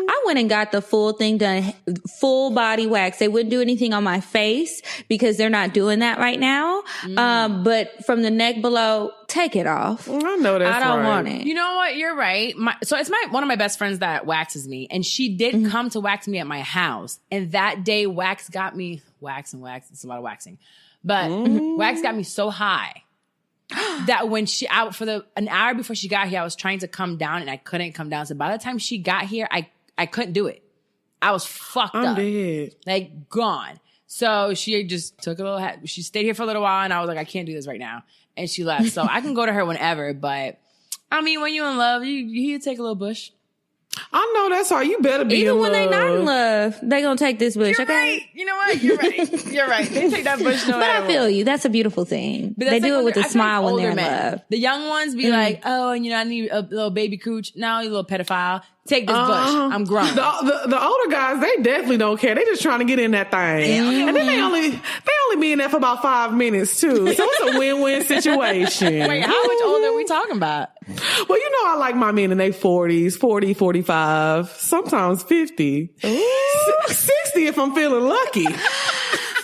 I went and got the full thing done, full body wax. They wouldn't do anything on my face because they're not doing that right now. But from the neck below, take it off. I know that's I don't want it. You know what? You're right. So it's one of my best friends that waxes me, and she did come to wax me at my house. And that day, wax got me wax. It's a lot of waxing, but wax got me so high that when an hour before she got here, I was trying to come down and I couldn't come down. So by the time she got here, I couldn't do it. I was fucked up. Dead. Like gone. So she just took a little she stayed here for a little while and I was like, I can't do this right now. And she left. So I can go to her whenever, but I mean, when you're in love, you take a little bush. I know that's right. You better be even in when love. They not in love, they gonna take this bush. You're okay, right. You know what? You're right. You're right. They take that bush. But I feel you. That's a beautiful thing. But they do it with a smile when they're in love. The young ones be like, oh, and I need a little baby cooch. Now you little pedophile. Take this bush. I'm grown. The older guys, they definitely don't care. They just trying to get in that thing. And then they only be in there for about 5 minutes too. So it's a win-win situation. Wait, how much older are we talking about? Well, you know I like my men in their 40s, 40, 45, sometimes 50. 60 if I'm feeling lucky.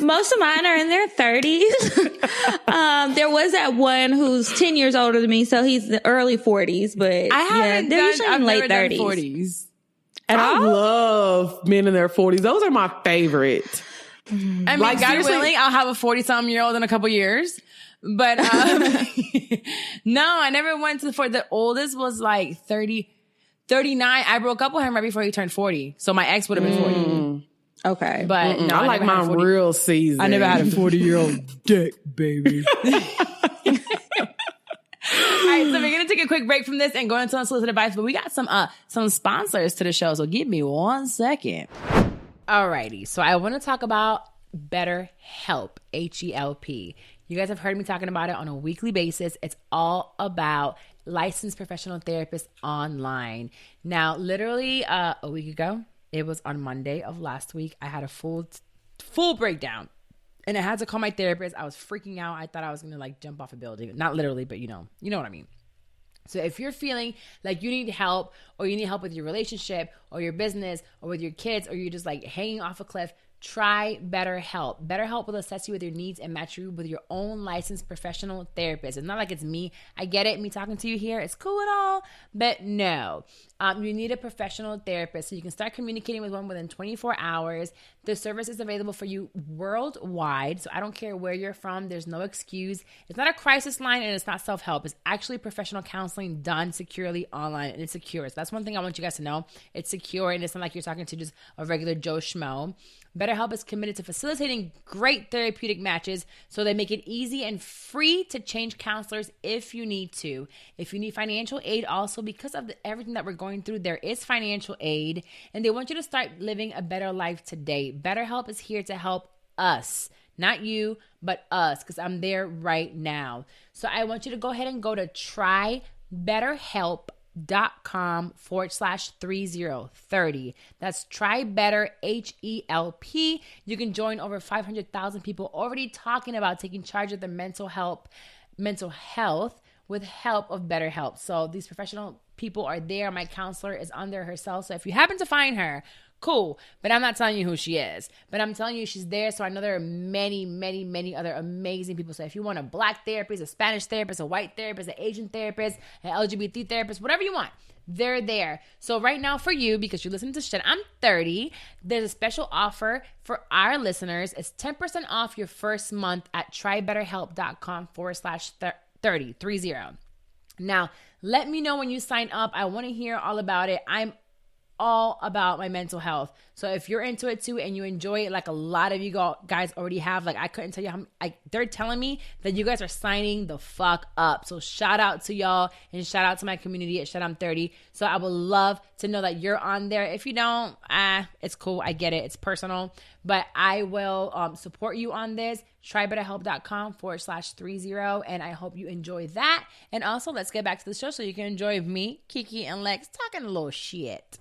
Most of mine are in their 30s. There was that one who's 10 years older than me, so he's the early 40s, but they're usually in late 30s. 40s. I love men in their 40s. Those are my favorite. I mean, like, God willing, I'll have a 40-something-year-old in a couple years. But no, I never went to the oldest was like 30, 39. I broke up with him right before he turned 40. So my ex would have been 40. Okay. But no, I like mine real seasoned. I never had a 40-year-old dick, baby. right, so we're going to take a quick break from this and go into unsolicited advice, but we got some sponsors to the show, so give me 1 second. Alrighty, so I want to talk about BetterHelp, H-E-L-P. You guys have heard me talking about it on a weekly basis. It's all about licensed professional therapists online. Now, literally a week ago, it was on Monday of last week, I had a full breakdown. And I had to call my therapist. I was freaking out. I thought I was going to like jump off a building. Not literally, but you know what I mean. So if you're feeling like you need help, or you need help with your relationship or your business or with your kids, or you're just like hanging off a cliff, try BetterHelp. BetterHelp will assess you with your needs and match you with your own licensed professional therapist. It's not like it's me. I get it. Me talking to you here. It's cool and all. But no, you need a professional therapist. So you can start communicating with one within 24 hours. The service is available for you worldwide. So I don't care where you're from. There's no excuse. It's not a crisis line and it's not self-help. It's actually professional counseling done securely online, and it's secure. So that's one thing I want you guys to know. It's secure, and it's not like you're talking to just a regular Joe Schmo. BetterHelp is committed to facilitating great therapeutic matches, so they make it easy and free to change counselors if you need to. If you need financial aid also, because of everything that we're going through, there is financial aid, and they want you to start living a better life today. BetterHelp is here to help us. Not you, but us, because I'm there right now. So I want you to go ahead and go to trybetterhelp.com/3030. That's try better, HELP. You can join over 500,000 people already talking about taking charge of their mental health with help of BetterHelp. So these professional people are there. My counselor is on there herself. So if you happen to find her, cool. But I'm not telling you who she is. But I'm telling you she's there. So I know there are many, many, many other amazing people. So if you want a Black therapist, a Spanish therapist, a white therapist, an Asian therapist, an LGBT therapist, whatever you want, they're there. So right now for you, because you're listening to shit, I'm 30, there's a special offer for our listeners. It's 10% off your first month at trybetterhelp.com/30. Now, let me know when you sign up. I want to hear all about it. I'm all about my mental health. So if you're into it too and you enjoy it like a lot of you guys already have, like I couldn't tell you how they're telling me that you guys are signing the fuck up. So shout out to y'all and shout out to my community at Shut I'm 30. So I would love to know that you're on there. If you don't, it's cool. I get it. It's personal, but I will support you on this. trybetterhelp.com/30. And I hope you enjoy that. And also let's get back to the show so you can enjoy me, Kiki, and Lex talking a little shit.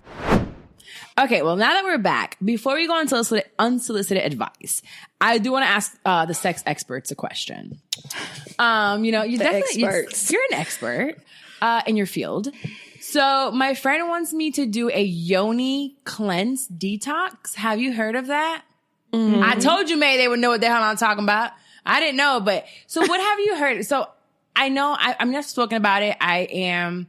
Okay, well, now that we're back, before we go into unsolicited advice, I do want to ask the sex experts a question. You're an expert in your field. So my friend wants me to do a yoni cleanse detox. Have you heard of that? Mm-hmm. I told you, May, they would know what the hell I'm talking about. I didn't know, but so what have you heard? So I know I'm not spoken about it. I am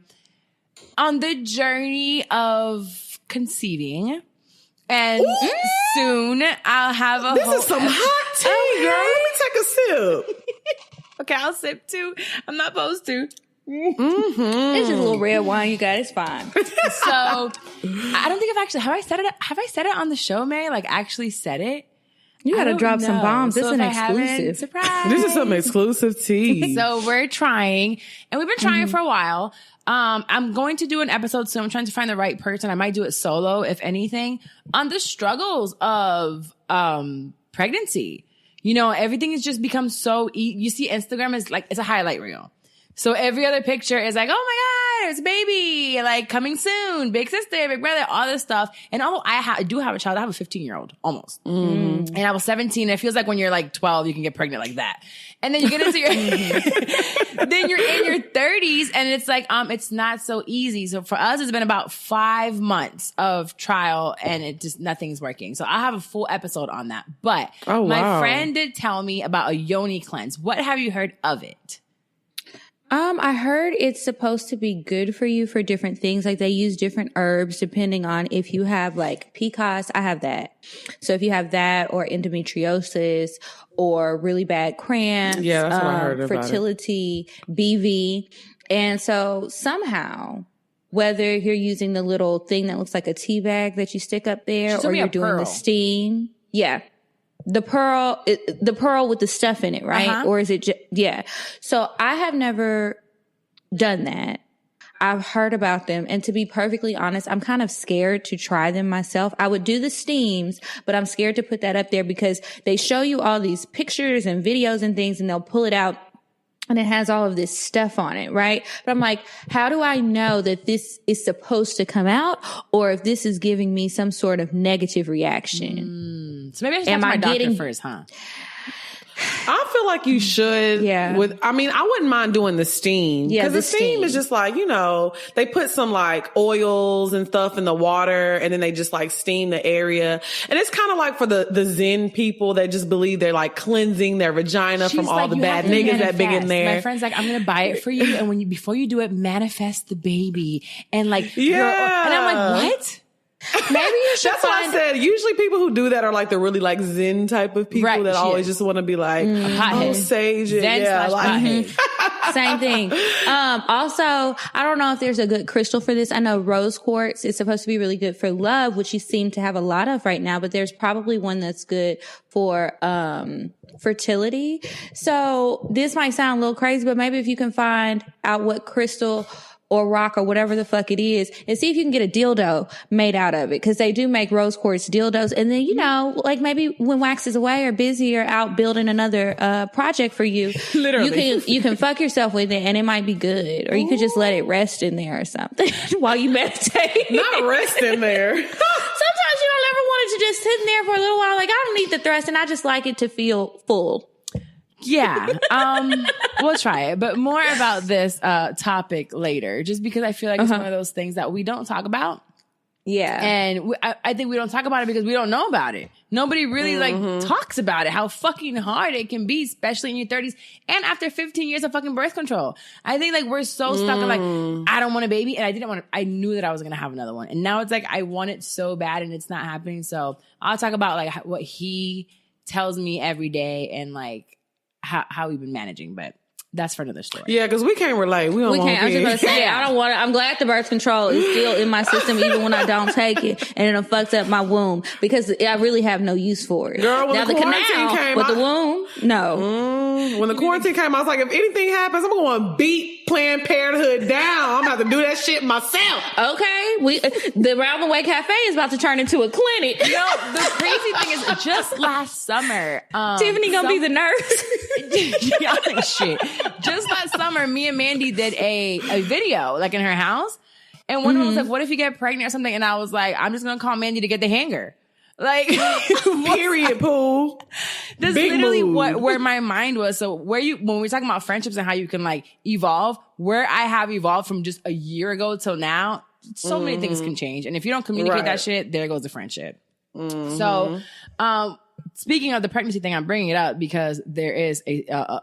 on the journey of conceiving, and soon I'll have a. This is some hot tea, girl. Let me take a sip. Okay, I'll sip too. I'm not supposed to. Mm-hmm. It's just a little red wine you got. It's fine. So I don't think have I said it on the show, May? Like actually said it? You got to drop some bombs. This is an exclusive. Surprise. This is some exclusive tea. So we're trying, and we've been trying for a while. I'm going to do an episode soon. I'm trying to find the right person. I might do it solo, if anything, on the struggles of pregnancy. You know, everything has just become so you see Instagram is like, it's a highlight reel. So every other picture is like, oh my God, it's a baby, like coming soon, big sister, big brother, all this stuff. And although I do have a child, I have a 15-year-old almost. Mm-hmm. And I was 17. It feels like when you're like 12, you can get pregnant like that. And then you get into your, then you're in your 30s and it's like, it's not so easy. So for us, it's been about 5 months of trial and it just, nothing's working. So I'll have a full episode on that. But my friend did tell me about a yoni cleanse. What have you heard of it? I heard it's supposed to be good for you for different things. Like they use different herbs depending on if you have like PCOS. I have that. So if you have that or endometriosis or really bad cramps, yeah, that's what I heard about fertility, BV. And so somehow, whether you're using the little thing that looks like a tea bag that you stick up there or you're doing the steam. Yeah. The pearl with the stuff in it, right? Uh-huh. Or is it yeah. So I have never done that. I've heard about them. And to be perfectly honest, I'm kind of scared to try them myself. I would do the steams, but I'm scared to put that up there because they show you all these pictures and videos and things, and they'll pull it out and it has all of this stuff on it, right? But I'm like, how do I know that this is supposed to come out or if this is giving me some sort of negative reaction? So maybe I should talk to my doctor first, huh? I feel like you should. Yeah. I wouldn't mind doing the steam. Yeah, because the steam is just like, they put some like oils and stuff in the water and then they just like steam the area. And it's kind of like for the Zen people that just believe they're like cleansing their vagina from all the bad niggas that be in there. My friend's like, I'm going to buy it for you. And before you do it, manifest the baby. And like, and I'm like, what? Maybe you should. That's what I said. Usually people who do that are like the really like Zen type of people that always just want to be like, sage it. Zen Same thing. Also, I don't know if there's a good crystal for this. I know rose quartz is supposed to be really good for love, which you seem to have a lot of right now, but there's probably one that's good for, fertility. So this might sound a little crazy, but maybe if you can find out what crystal or rock or whatever the fuck it is, and see if you can get a dildo made out of it. Cause they do make rose quartz dildos. And then, like maybe when wax is away or busy or out building another, project for you, literally, you can fuck yourself with it and it might be good. Or you could just let it rest in there or something while you meditate. Not rest in there. Sometimes you don't ever want it to just sit in there for a little while. Like, I don't need the thrust and I just like it to feel full. Yeah. We'll try it, but more about this topic later, just because I feel like it's one of those things that we don't talk about. Yeah. And I think we don't talk about it because we don't know about it. Nobody really talks about it, how fucking hard it can be, especially in your 30s and after 15 years of fucking birth control. I think like we're so stuck in like, I don't want a baby, and I knew that I was going to have another one. And now it's like, I want it so bad and it's not happening. So I'll talk about like what he tells me every day and like, how we've been managing, but that's for another story. Yeah, because we can't relate. We can't. I was just going to say, I don't want it. I'm glad the birth control is still in my system, even when I don't take it, and it fucks up my womb because I really have no use for it. Girl, when now the quarantine came, with the womb, no. When the quarantine came, I was like, if anything happens, I'm going to beat Planned Parenthood down. I'm about to do that shit myself. Okay, the Round the Way Cafe is about to turn into a clinic. No, the crazy thing is, just last summer, Tiffany gonna be the nurse. Yeah, shit. Just last summer, me and Mandy did a video like in her house, and one of them was like, "What if you get pregnant or something?" And I was like, "I'm just gonna call Mandy to get the hanger." Like, period, Pooh. That's Big literally move. where my mind was. So when we're talking about friendships and how you can like evolve, where I have evolved from just a year ago till now, so many things can change. And if you don't communicate that shit, there goes the friendship. So, speaking of the pregnancy thing, I'm bringing it up because there is a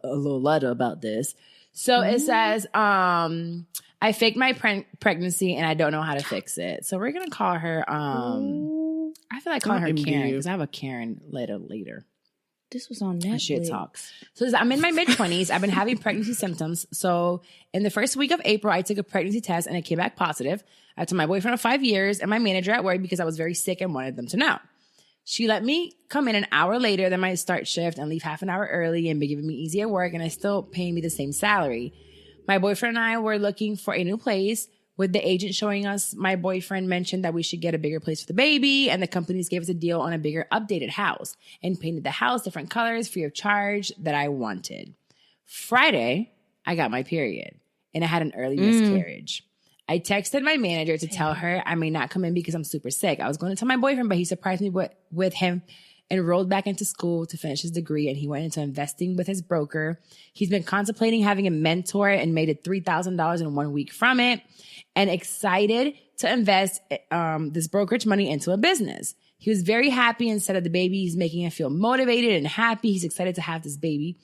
little letter about this. So it says, I faked my pregnancy and I don't know how to fix it. So we're going to call her, I feel like calling her Karen because I have a Karen letter later. This was on Netflix. Shit talks. So I'm in my mid-20s. I've been having pregnancy symptoms. So in the first week of April, I took a pregnancy test and it came back positive. I told my boyfriend of 5 years and my manager at work because I was very sick and wanted them to know. She let me come in an hour later than my start shift and leave half an hour early and be giving me easier work, and I still paying me the same salary. My boyfriend and I were looking for a new place. With the agent showing us, my boyfriend mentioned that we should get a bigger place for the baby, and the companies gave us a deal on a bigger updated house and painted the house different colors free of charge that I wanted. Friday, I got my period and I had an early miscarriage. I texted my manager to tell her I may not come in because I'm super sick. I was going to tell my boyfriend, but he surprised me with him, enrolled back into school to finish his degree, and he went into investing with his broker. He's been contemplating having a mentor and made it $3,000 in 1 week from it, and excited to invest this brokerage money into a business. He was very happy and said of the baby, he's making him feel motivated and happy. He's excited to have this baby.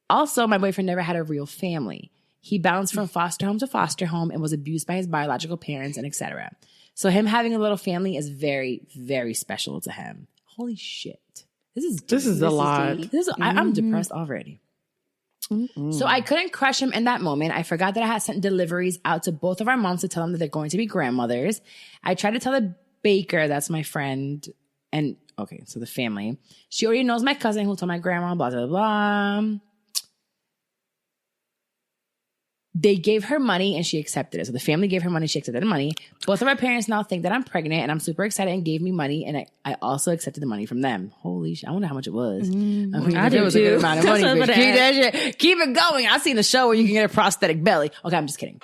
Also, my boyfriend never had a real family. He bounced from foster home to foster home and was abused by his biological parents and etc. So him having a little family is very, very special to him. Holy shit. This is a lot. I'm depressed already. So I couldn't crush him in that moment. I forgot that I had sent deliveries out to both of our moms to tell them that they're going to be grandmothers. I tried to tell the baker, that's my friend, and okay, so the family. She already knows my cousin who told my grandma, blah, blah, blah. they gave her money and she accepted it. So the family gave her money, she accepted the money. Both of our parents now think that I'm pregnant and I'm super excited and gave me money. And I also accepted the money from them. Holy shit. I wonder how much it was. I mean, I it was too. a good amount of money. Bitch. Keep that shit. Keep it going. I've seen a show where you can get a prosthetic belly. Okay, I'm just kidding.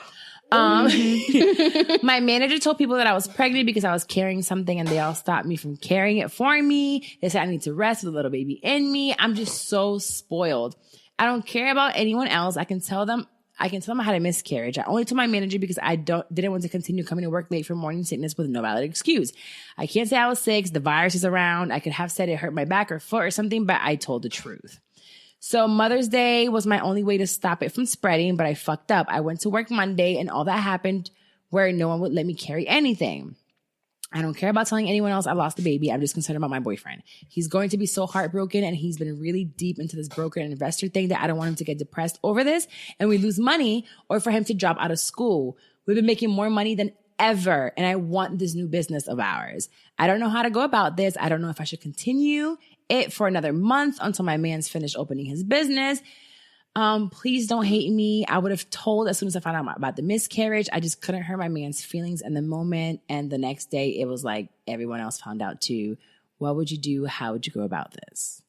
My manager told people that I was pregnant because I was carrying something and they all stopped me from carrying it for me. They said I need to rest with a little baby in me. I'm just so spoiled. I don't care about anyone else. I can tell them I had a miscarriage. I only told my manager because I didn't want to continue coming to work late for morning sickness with no valid excuse. I can't say I was sick. The virus is around. I could have said it hurt my back or foot or something, but I told the truth. So Mother's Day was my only way to stop it from spreading, but I fucked up. I went to work Monday and all that happened where no one would let me carry anything. I don't care about telling anyone else I lost the baby. I'm just concerned about my boyfriend. He's going to be so heartbroken and he's been really deep into this broker and investor thing that I don't want him to get depressed over this and we lose money or for him to drop out of school. We've been making more money than ever and I want this new business of ours. I don't know how to go about this. I don't know if I should continue it for another month until my man's finished opening his business. Please don't hate me. I would have told as soon as I found out about the miscarriage. I just couldn't hurt my man's feelings in the moment. And the next day it was like everyone else found out too. What would you do? How would you go about this?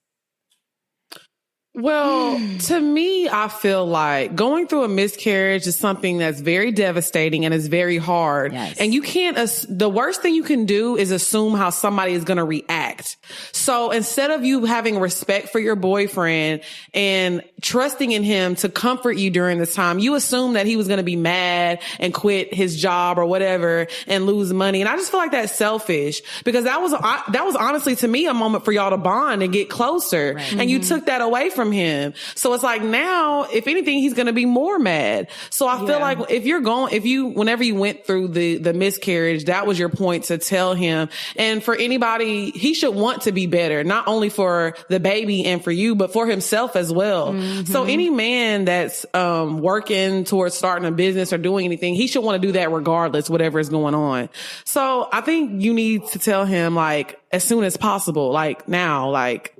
Well, to me, I feel like going through a miscarriage is something that's very devastating and is very hard. Yes. And you can't, the worst thing you can do is assume how somebody is going to react. So instead of you having respect for your boyfriend and trusting in him to comfort you during this time, you assume that he was going to be mad and quit his job or whatever and lose money. And I just feel like that's selfish because that was honestly to me a moment for y'all to bond and get closer. Right. And you took that away from him. So it's like now, if anything, he's going to be more mad. So I feel like whenever you went through the miscarriage, that was your point to tell him. And for anybody, he should want to be better, not only for the baby and for you, but for himself as well. Mm-hmm. So any man that's working towards starting a business or doing anything, he should want to do that regardless, whatever is going on. So I think you need to tell him like as soon as possible, like now, like.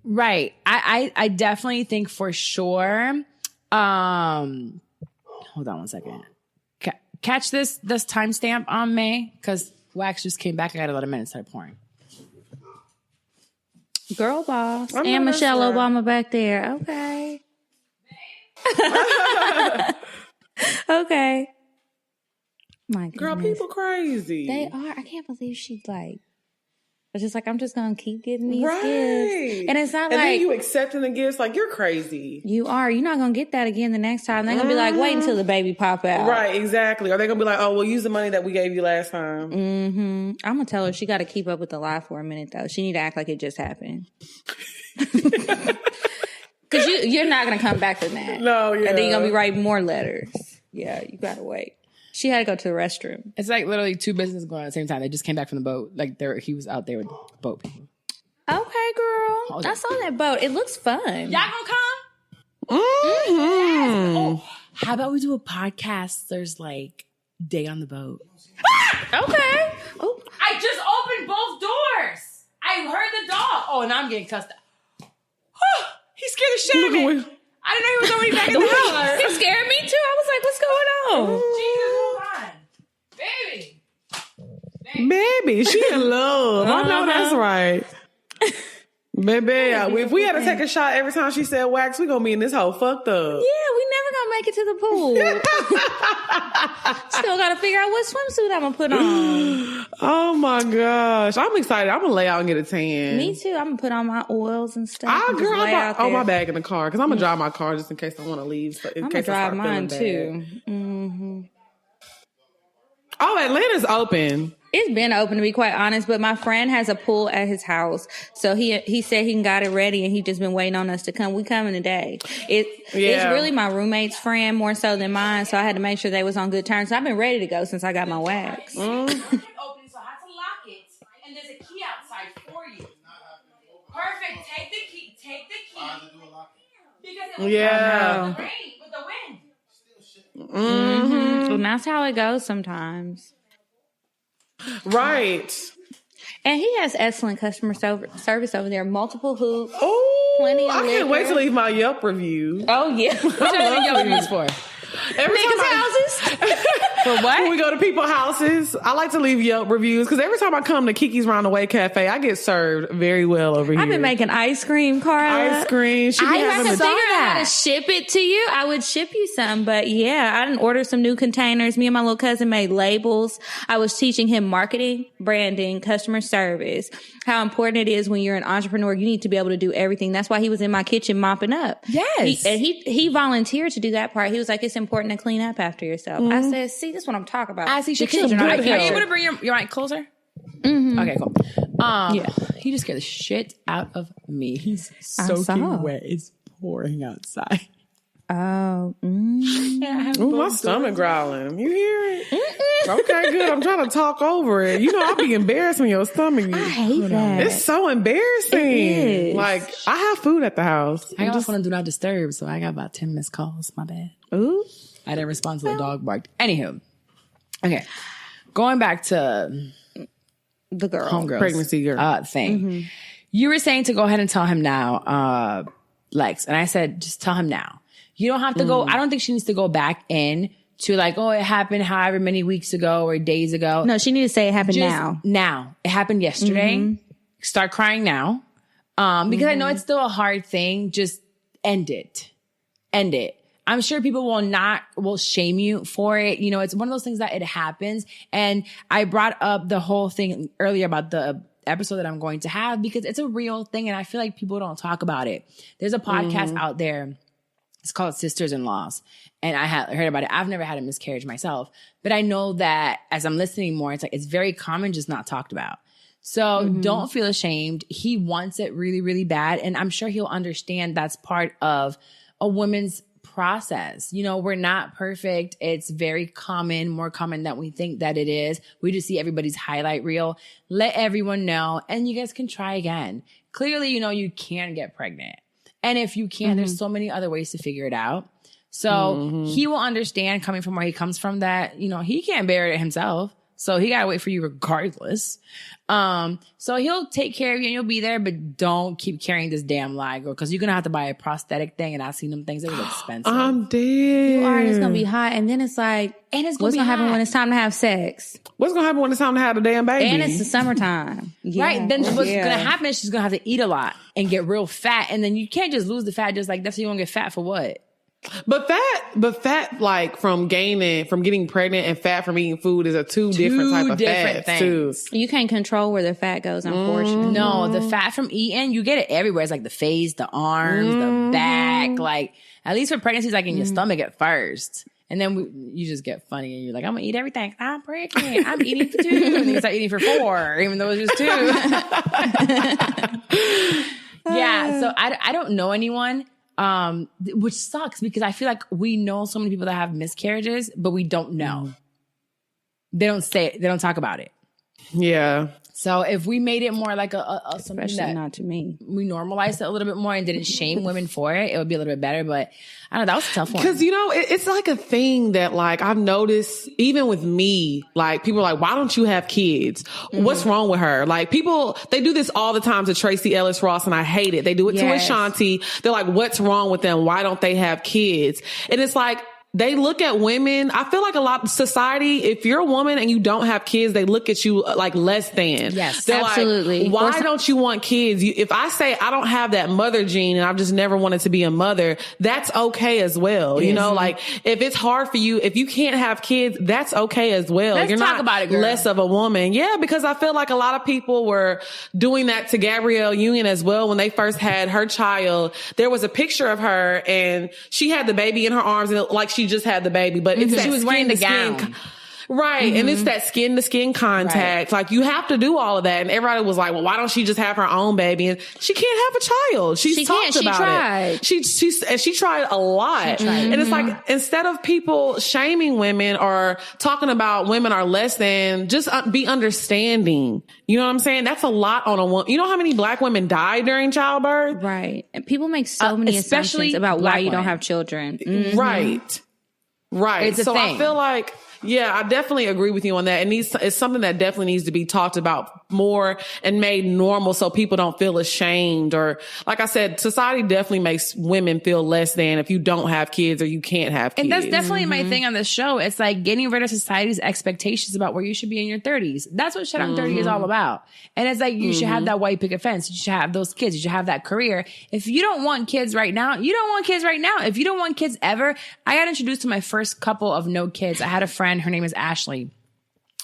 Right. I definitely think for sure. Hold on one second. Catch this timestamp on May because Wax just came back. I got to let a minute start pouring. Girl boss. And Michelle Obama back there. Okay. Okay. My goodness. Girl, people crazy. They are. I can't believe she's like. It's just like, I'm just going to keep getting these gifts. And it's not and like. then you accepting the gifts, like, you're crazy. You are. You're not going to get that again the next time. They're going to be like, wait until the baby pop out. Right, exactly. Or they're going to be like, oh, we'll use the money that we gave you last time. Mm-hmm. I'm going to tell her she got to keep up with the lie for a minute, though. She need to act like it just happened. Because you're not going to come back from that. No, yeah. And then you're going to be writing more letters. Yeah, you got to wait. She had to go to the restroom. It's like literally two businesses going on at the same time. They just came back from the boat. Like he was out there with boat people. Okay, girl. I saw that boat. It looks fun. Y'all gonna come? Mm-hmm. Oh, how about we do a podcast? There's like day on the boat. Okay. Oh, I just opened both doors. I heard the dog. Oh, and I'm getting cussed out. He scared the shit out of me. I didn't know he was already back in the house. It scared me too. I was like, what's going on? Jesus, hold on. Baby, she in love. I know that's right. Baby, if we had to take a shot every time she said wax, we gonna be in this hole fucked up. Yeah, we never gonna make it to the pool. Still gotta figure out what swimsuit I'm gonna put on. Oh my gosh. I'm excited. I'm gonna lay out and get a tan. Me too. I'm gonna put on my oils and stuff. I'll put my bag in the car because I'm gonna drive my car just in case I want to leave. So I'm gonna drive mine too. Mm-hmm. Oh, Atlanta's open. It's been open, to be quite honest, but my friend has a pool at his house. So he said he got it ready and he just been waiting on us to come. We coming today. It's really my roommate's friend more so than mine. So I had to make sure they was on good terms. So I've been ready to go since I got my wax. Open, so I have to lock it. And there's a key outside for you. Perfect. Take the key. Because it was with the rain, with the wind. Mm-hmm. And that's how it goes sometimes. Right. And he has excellent customer service over there. Multiple hoops. Oh, Plenty of I can't liquor. wait to leave my Yelp review. Oh, yeah. What are Yelp reviews for? Every time Niggas' houses. For what? when we go to people's houses, I like to leave Yelp reviews because every time I come to Kiki's Roundaway Cafe, I get served very well over here. I've been making ice cream, Carla. ice cream. She be I have having to a- figure out how to ship it to you. I would ship you some, but yeah, I didn't order some new containers. Me and my little cousin made labels. I was teaching him marketing, branding, customer service, how important it is when you're an entrepreneur. You need to be able to do everything. That's why he was in my kitchen mopping up. Yes. He volunteered to do that part. He was like, it's important to clean up after yourself. I said, see, this is what I'm talking about. As he should. The children Are are you killed. able to bring your mic closer? Mm-hmm. Okay, cool. Yeah. He just scared the shit out of me. He's I saw. soaking wet. It's pouring outside. Oh, Ooh, my stomach growling. You hear it? Okay, good. I'm trying to talk over it. You know, I'll be embarrassed when your stomach. I hate that. It's so embarrassing. It is. Like, I have food at the house. I got my phone on Do Not Disturb, so I got about 10 missed calls. My bad. Ooh. I didn't respond to the dog barked. Anywho. Okay. Going back to The girl. homegirls. Pregnancy girl. Thing. You were saying to go ahead and tell him now, Lex. And I said, just tell him now. You don't have to go. I don't think she needs to go back in to like, oh, it happened however many weeks ago or days ago. No, she needs to say it happened Just now. Now. It happened yesterday. Start crying now. Because I know it's still a hard thing. Just end it. End it. I'm sure people will shame you for it. You know, it's one of those things that it happens. And I brought up the whole thing earlier about the episode that I'm going to have because it's a real thing. And I feel like people don't talk about it. There's a podcast out there. It's called Sisters-in-Laws. And I had heard about it. I've never had a miscarriage myself, but I know that as I'm listening more, it's like, it's very common, just not talked about. So don't feel ashamed. He wants it really, really bad. And I'm sure he'll understand that's part of a woman's process. You know, we're not perfect. It's very common, more common than we think that it is. We just see everybody's highlight reel. Let everyone know, and you guys can try again. Clearly, you know, you can get pregnant. And if you can't, there's so many other ways to figure it out. So he will understand coming from where he comes from that, you know, he can't bear it himself. So he got to wait for you regardless. So he'll take care of you and you'll be there, but don't keep carrying this damn lie, girl, because you're going to have to buy a prosthetic thing. And I've seen them things that are expensive. I'm dead. You are, and it's going to be hot. And then it's like, And it's gonna what's be going to happen hot. when it's time to have sex? What's going to happen when it's time to have the damn baby? And it's the summertime. Yeah. Right. Then what's going to Yeah. happen is she's going to have to eat a lot and get real fat. And then you can't just lose the fat just like that. So you're going to get fat for what? But fat, like from getting pregnant and fat from eating food is a two different type of different fats too. You can't control where the fat goes, unfortunately. No, the fat from eating, you get it everywhere. It's like the face, the arms, the back. Like, at least for pregnancy, it's like in your stomach at first. And then you just get funny and you're like, I'm going to eat everything. I'm pregnant. I'm eating for 2. And then you start eating for 4, even though it's just 2. Yeah. So I don't know anyone, which sucks because I feel like we know so many people that have miscarriages, but we don't know. They don't say it. They don't talk about it. Yeah. So if we made it more like a something Especially that not to me. we normalized it a little bit more and didn't shame women for it, it would be a little bit better. But I don't know, that was a tough one. Because, you know, it's like a thing that, like, I've noticed, even with me, like, people are like, why don't you have kids? What's wrong with her? Like, people, they do this all the time to Tracy Ellis Ross, and I hate it. They do it to Yes. Ashanti. They're like, what's wrong with them? Why don't they have kids? And it's like, they look at women. I feel like a lot of society, if you're a woman and you don't have kids, they look at you like less than. Yes, They're absolutely. Like, why don't you want kids? If I say I don't have that mother gene and I've just never wanted to be a mother, that's okay as well. You know, like if it's hard for you, if you can't have kids, that's okay as well. Let's You're talk not about it, girl. less of a woman. Yeah, because I feel like a lot of people were doing that to Gabrielle Union as well. When they first had her child, there was a picture of her and she had the baby in her arms and like she just had the baby. But it's that She was wearing the skin-to-skin gown. Right. And it's that skin to skin contact. Like you have to do all of that. And everybody was like, well, why don't she just have her own baby? And she can't have a child. She talked can't. She about tried. it. She tried a lot. And it's like, instead of people shaming women or talking about women are less than, just be understanding. You know what I'm saying? That's a lot on a woman. You know how many black women die during childbirth? Right. And people make so many especially assumptions about why black you don't women. have children. Right. It's a so thing. I feel like, yeah, I definitely agree with you on that. It's something that definitely needs to be talked about more and made normal so people don't feel ashamed, or like I said, society definitely makes women feel less than if you don't have kids or you can't have kids. And that's definitely my thing on this show. It's like getting rid of society's expectations about where you should be in your 30s. That's what Shit on 30 is all about. And it's like you should have that white picket fence. You should have those kids. You should have that career. If you don't want kids right now, you don't want kids right now. If you don't want kids ever, I got introduced to my first couple of no kids. I had a friend, her name is Ashley.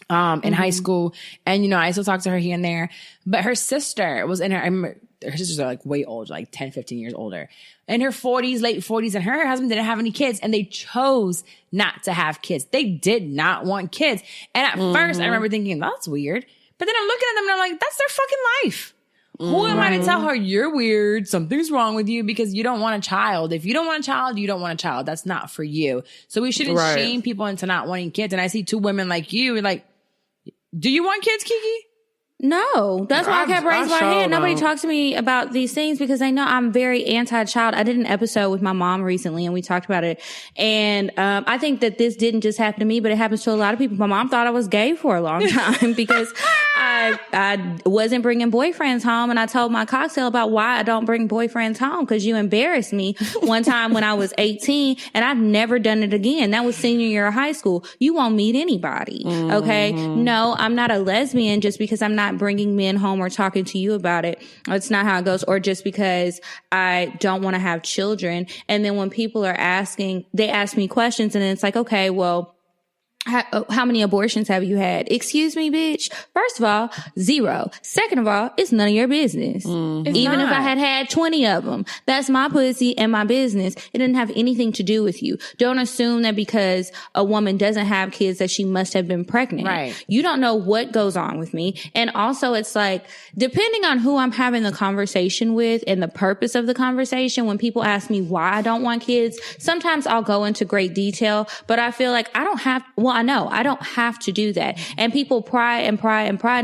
In high school. And, you know, I still talk to her here and there, but her sister was in her, I remember her sisters are like way older, like 10, 15 years older, in her 40s, late 40s, and her husband didn't have any kids, and they chose not to have kids. They did not want kids. And at first I remember thinking, that's weird. But then I'm looking at them and I'm like, that's their fucking life. Who am I to tell her you're weird? Something's wrong with you because you don't want a child. If you don't want a child, you don't want a child. That's not for you. So we shouldn't shame people into not wanting kids. And I see two women like you, like, do you want kids, Kiki? No, that's why I kept raising my hand. Nobody talks to me about these things because I know I'm very anti-child. I did an episode with my mom recently and we talked about it. And I think that this didn't just happen to me, but it happens to a lot of people. My mom thought I was gay for a long time because I wasn't bringing boyfriends home. And I told my cocktail about why I don't bring boyfriends home because you embarrassed me one time when I was 18 and I've never done it again. That was senior year of high school. You won't meet anybody. Okay. No, I'm not a lesbian just because I'm not bringing men home or talking to you about it. It's not how it goes. Or just because I don't want to have children. And then when people are asking, they ask me questions and then it's like, okay, well, how many abortions have you had? Excuse me, bitch. First of all, 0. Second of all, it's none of your business. Even if I had 20 of them, that's my pussy and my business. It didn't have anything to do with you. Don't assume that because a woman doesn't have kids that she must have been pregnant. Right. You don't know what goes on with me. And also it's like, depending on who I'm having the conversation with and the purpose of the conversation, when people ask me why I don't want kids, sometimes I'll go into great detail, but I feel like I don't have, I know I don't have to do that. And people pry. And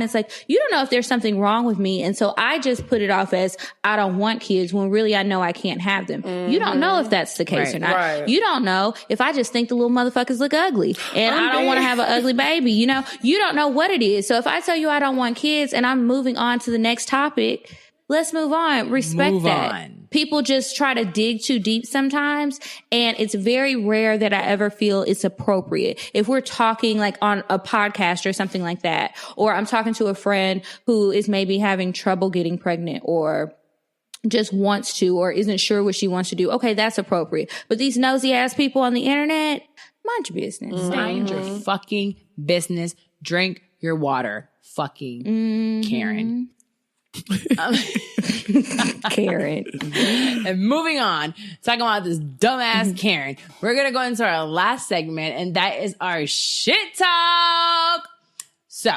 it's like, you don't know if there's something wrong with me. And so I just put it off as I don't want kids when really I know I can't have them. You don't know if that's the case or not. Right. You don't know if I just think the little motherfuckers look ugly and I don't want to have an ugly baby. You know, you don't know what it is. So if I tell you I don't want kids and I'm moving on to the next topic, let's move on. Respect that. People just try to dig too deep sometimes. And it's very rare that I ever feel it's appropriate. If we're talking like on a podcast or something like that, or I'm talking to a friend who is maybe having trouble getting pregnant or just wants to, or isn't sure what she wants to do. Okay, that's appropriate. But these nosy ass people on the internet, mind your business. Mind your fucking business. Drink your water. Fucking Karen. Karen. And moving on, talking about this dumbass Karen, we're gonna go into our last segment, and that is our shit talk. So,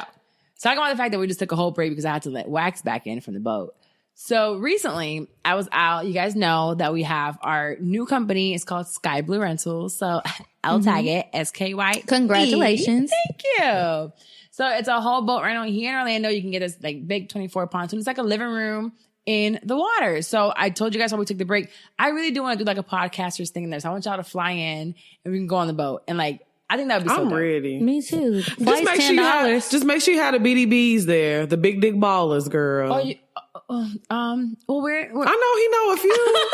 talking about the fact that we just took a whole break because I had to let Wax back in from the boat. So recently, I was out. You guys know that we have our new company. It's called Sky Blue Rentals. So I'll tag it SKY. Congratulations! Thank you. So it's a whole boat right now here in Orlando. You can get this like big 24 pontoon. It's like a living room in the water. So I told you guys while we took the break, I really do want to do like a podcasters thing in there. So I want y'all to fly in and we can go on the boat. And like, I think that would be so dope. ready. Me too. Just make sure you had the BDBs there. The big dick ballers, girl. Well, we're I know he know a few.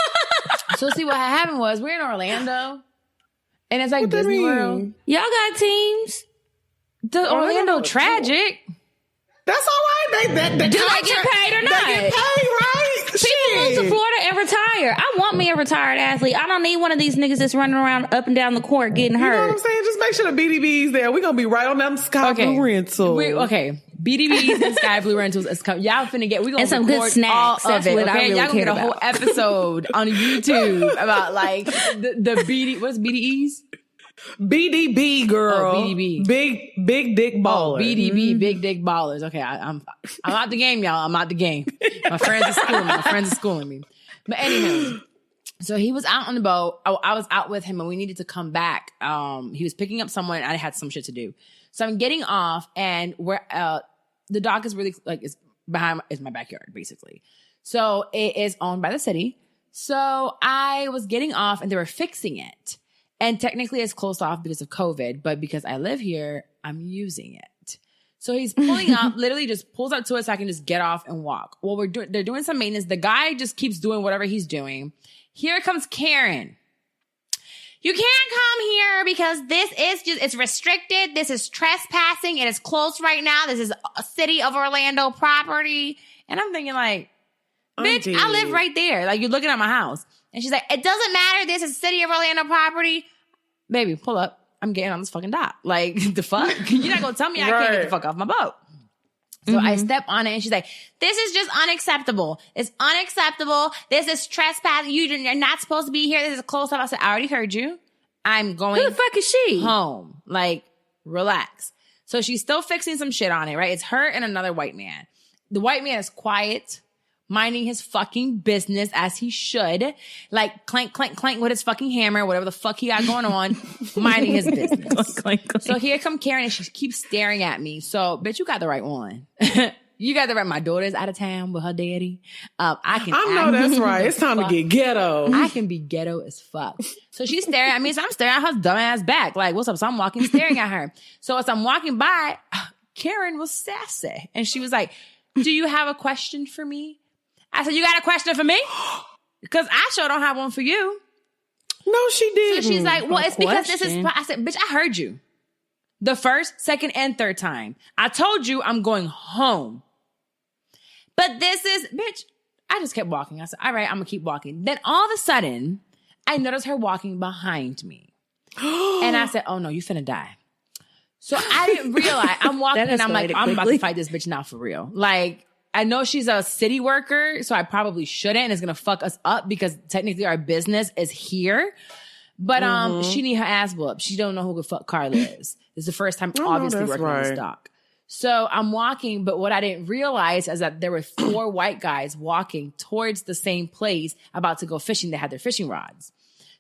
So see what happened was we're in Orlando and it's like What that Disney mean? World. Y'all got teams? The Orlando Tragic. That's all right. They Do they get paid or not? They get paid, right? People move to Florida and retire. I want me a retired athlete. I don't need one of these niggas that's running around up and down the court getting hurt. You know what I'm saying? Just make sure the BDB's there. We're going to be right on them Sky Blue Rentals. BDBs and Sky Blue Rentals is coming. Y'all finna get, we're going to some good snacks. All That's of it, what okay? I really Y'all gonna care get a whole about. episode on YouTube about like the BD, what's BDEs? BDB, girl. Oh, BDB. Big dick baller. Oh, BDB, big dick ballers. Okay, I'm out the game, y'all. I'm out the game. My friends are schooling me. But anywho, so he was out on the boat. I was out with him and we needed to come back. He was picking up someone and I had some shit to do. So I'm getting off and the dock is really like, it's my backyard basically. So it is owned by the city. So I was getting off and they were fixing it. And technically it's closed off because of COVID, but because I live here, I'm using it. So he's pulling up, literally just pulls up to us so I can just get off and walk. Well, they're doing some maintenance. The guy just keeps doing whatever he's doing. Here comes Karen. You can't come here because this is it's restricted. This is trespassing. It is closed right now. This is a city of Orlando property. And I'm thinking like, bitch, I live right there. Like, you're looking at my house. And she's like, it doesn't matter. This is city of Orlando property. Baby, pull up. I'm getting on this fucking dock. Like, the fuck? You're not going to tell me I can't get the fuck off my boat. So I step on it and she's like, this is just unacceptable. It's unacceptable. This is trespass. You're not supposed to be here. This is close up. I said, I already heard you. I'm going. Who the fuck is she? Home. Like, relax. So she's still fixing some shit on it, right? It's her and another white man. The white man is quiet, minding his fucking business as he should. Like, clank, clank, clank with his fucking hammer, whatever the fuck he got going on, minding his business. Clank, clank, clank. So here come Karen and she keeps staring at me. So, bitch, you got the right one. You got the right. My daughter's out of town with her daddy. I know that's right. It's time to get ghetto. I can be ghetto as fuck. So she's staring at me. So I'm staring at her dumb ass back. Like, what's up? So I'm walking, staring at her. So as I'm walking by, Karen was sassy. And she was like, do you have a question for me? I said, you got a question for me? Because I sure don't have one for you. No, she didn't. So she's like, well, it's because this is... I said, bitch, I heard you. The first, second, and third time. I told you I'm going home. But this is... Bitch, I just kept walking. I said, all right, I'm going to keep walking. Then all of a sudden, I noticed her walking behind me. And I said, oh no, you finna die. So I didn't realize. I'm walking and I'm like, I'm about to fight this bitch now for real. Like... I know she's a city worker, so I probably shouldn't, and it's gonna fuck us up because technically our business is here. But she need her ass whooped. She don't know who the fuck Carla is. This is the first time obviously working on the stock. So I'm walking, but what I didn't realize is that there were 4 white guys walking towards the same place about to go fishing. They had their fishing rods.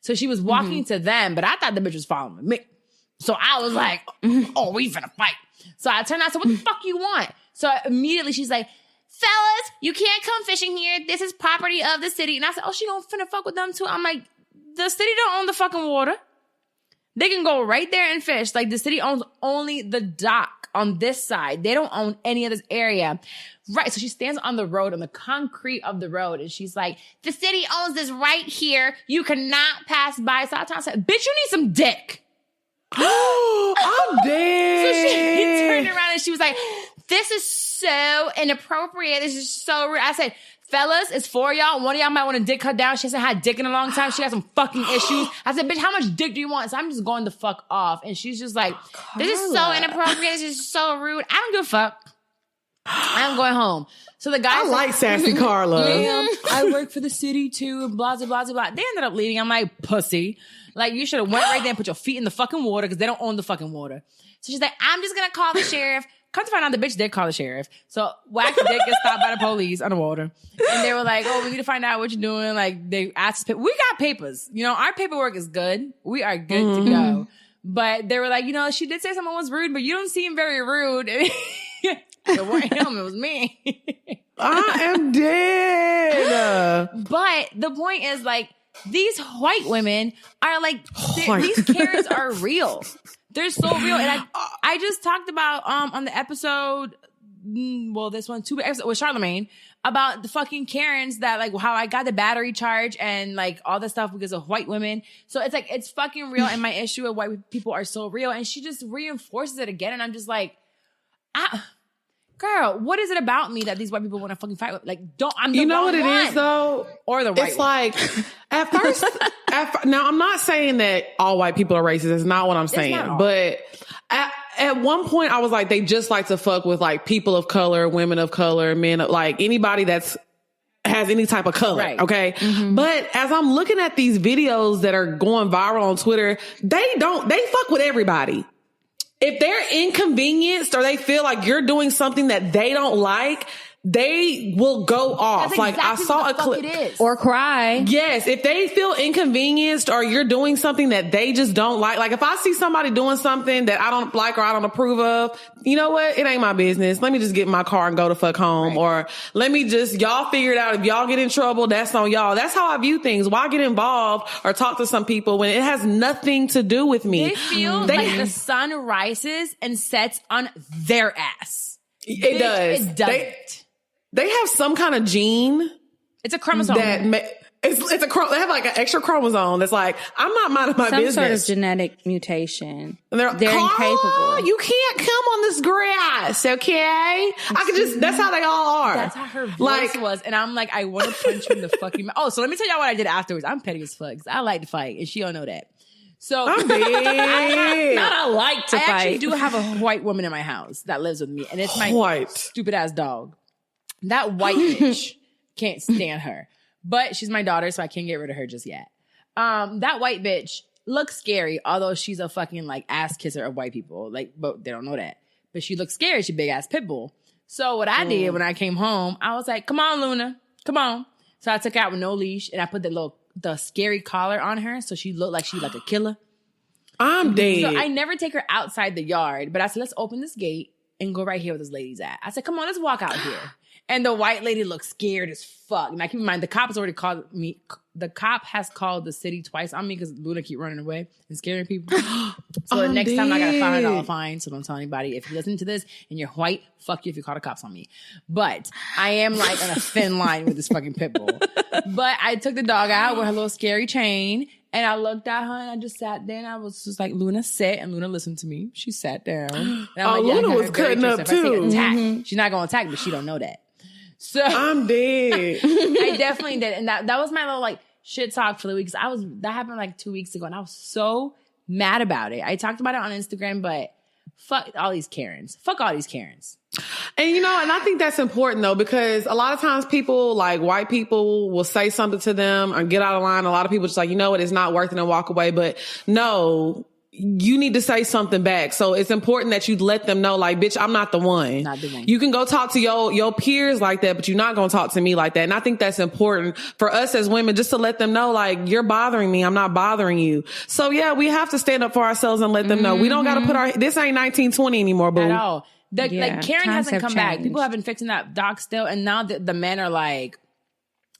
So she was walking to them, but I thought the bitch was following me. So I was like, oh, we finna fight. So I turned out and said, what the fuck you want? So immediately she's like, fellas, you can't come fishing here. This is property of the city. And I said, oh, she gonna finna fuck with them too. I'm like, the city don't own the fucking water. They can go right there and fish. Like, the city owns only the dock on this side. They don't own any of this area. Right. So she stands on the road, on the concrete of the road. And she's like, the city owns this right here. You cannot pass by. So I said, bitch, you need some dick. I'm dead. So she turned around and she was like, this is so inappropriate. This is so rude. I said, fellas, it's for y'all. One of y'all might want to dick her down. She hasn't had dick in a long time. She has some fucking issues. I said, bitch, how much dick do you want? So I'm just going the fuck off. And she's just like, this is so inappropriate. This is so rude. I don't give a fuck. I'm going home. So the guy, I like sassy Carla. Ma'am, I work for the city too, and blah, blah, blah, blah. They ended up leaving. I'm like, pussy. Like, you should have went right there and put your feet in the fucking water because they don't own the fucking water. So she's like, I'm just going to call the sheriff. Come to find out, the bitch did call the sheriff. So Wax did get stopped by the police on the water. And they were like, oh, we need to find out what you're doing. Like, they asked us, we got papers. You know, our paperwork is good. We are good to go. But they were like, you know, she did say someone was rude, but you don't seem very rude. It wasn't him, it was me. I am dead. But the point is, like, these white women are like, these Karens are real. They're so real. And I just talked about on the episode, well, this one, 2 episodes with Charlemagne, about the fucking Karens that, like, how I got the battery charge and, like, all this stuff because of white women. So it's like, it's fucking real. And my issue with white people are so real. And she just reinforces it again. And I'm just like, girl, what is it about me that these white people want to fucking fight with? Like, I'm the you know wrong what it one. is though? Or the right it's one. Like, at first, now I'm not saying that all white people are racist. That's not what I'm saying. But at one point I was like, they just like to fuck with, like, people of color, women of color, men, like anybody that's has any type of color. Right. Okay. But as I'm looking at these videos that are going viral on Twitter, they fuck with everybody. If they're inconvenienced or they feel like you're doing something that they don't like, they will go off. That's like exactly I saw what a the clip. fuck it is. Or cry. Yes, if they feel inconvenienced or you're doing something that they just don't like if I see somebody doing something that I don't like or I don't approve of, you know what? It ain't my business. Let me just get in my car and go the fuck home. Right. Or let me just, y'all figure it out. If y'all get in trouble, that's on y'all. That's how I view things. Why get involved or talk to some people when it has nothing to do with me? They feel like the sun rises and sets on their ass. It does. It doesn't. They have some kind of gene. It's a chromosome. It's they have like an extra chromosome that's like, I'm not minding my business. Some sort of genetic mutation. They're incapable. You can't come on this grass, okay? That's how they all are. That's how her voice was. And I'm like, I want to punch you in the fucking mouth. Oh, so let me tell y'all what I did afterwards. I'm petty as fuck. I like to fight, and she don't know that. So I'm big. I like to fight. I actually do have a white woman in my house that lives with me, and it's my stupid ass dog. That white bitch, can't stand her. But she's my daughter, so I can't get rid of her just yet. That white bitch looks scary, although she's a fucking like ass kisser of white people. Like, but they don't know that. But she looks scary. She's a big ass pit bull. So what I did when I came home, I was like, come on, Luna, come on. So I took her out with no leash and I put the scary collar on her, so she looked like she's like a killer. I'm dead. So I never take her outside the yard, but I said, let's open this gate and go right here where this lady's at. I said, come on, let's walk out here. And the white lady looked scared as fuck. Now, keep in mind, the cop has already called me. The cop has called the city twice on me because Luna keep running away and scaring people. So the next time I got a $500 fine. So don't tell anybody. If you listen to this and you're white, fuck you if you call the cops on me. But I am like on a thin line with this fucking pit bull. But I took the dog out with her little scary chain. And I looked at her and I just sat there and I was just like, Luna, sit. And Luna listened to me. She sat down. And I'm like, Luna was cutting up too. She's not going to attack, but she don't know that. So I'm dead. I definitely did. And that was my little like shit talk for the week. That happened like 2 weeks ago and I was so mad about it. I talked about it on Instagram, but fuck all these Karens. Fuck all these Karens. And and I think that's important though, because a lot of times people, like white people, will say something to them or get out of line. A lot of people just like, you know what, it's not worth it and walk away. But no, you need to say something back. So it's important that you let them know, like, bitch, I'm not the one. Not the one. You can go talk to your peers like that, but you're not going to talk to me like that. And I think that's important for us as women, just to let them know, like, you're bothering me. I'm not bothering you. So yeah, we have to stand up for ourselves and let them know. We don't got to put this ain't 1920 anymore, boo. At all. Like Karen hasn't come back. People have been fixing that dock still. And now the men are like,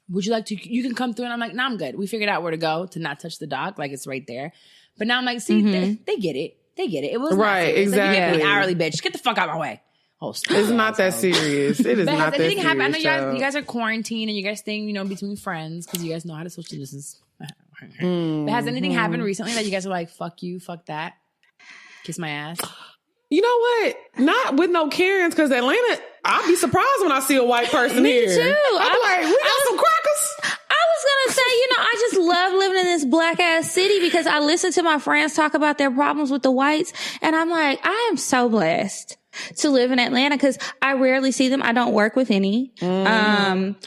would you like to, you can come through. And I'm like, nah, I'm good. We figured out where to go to not touch the dock. Like it's right there. But now I'm like, see, they get it. They get it. It was right, exactly. Like, you hourly bitch. Get the fuck out of my way. Oh, it's not that serious. It is not that serious. Happened? I know you guys are quarantined and you guys staying, between friends because you guys know how to social distance. But has anything happened recently that you guys are like, fuck you, fuck that, kiss my ass? You know what? Not with no Karens, because Atlanta, I'd be surprised when I see a white person Me here. too. I'm like, we got some crackers. I was going to say, I just love living in this black ass city because I listen to my friends talk about their problems with the whites. And I'm like, I am so blessed to live in Atlanta because I rarely see them. I don't work with any,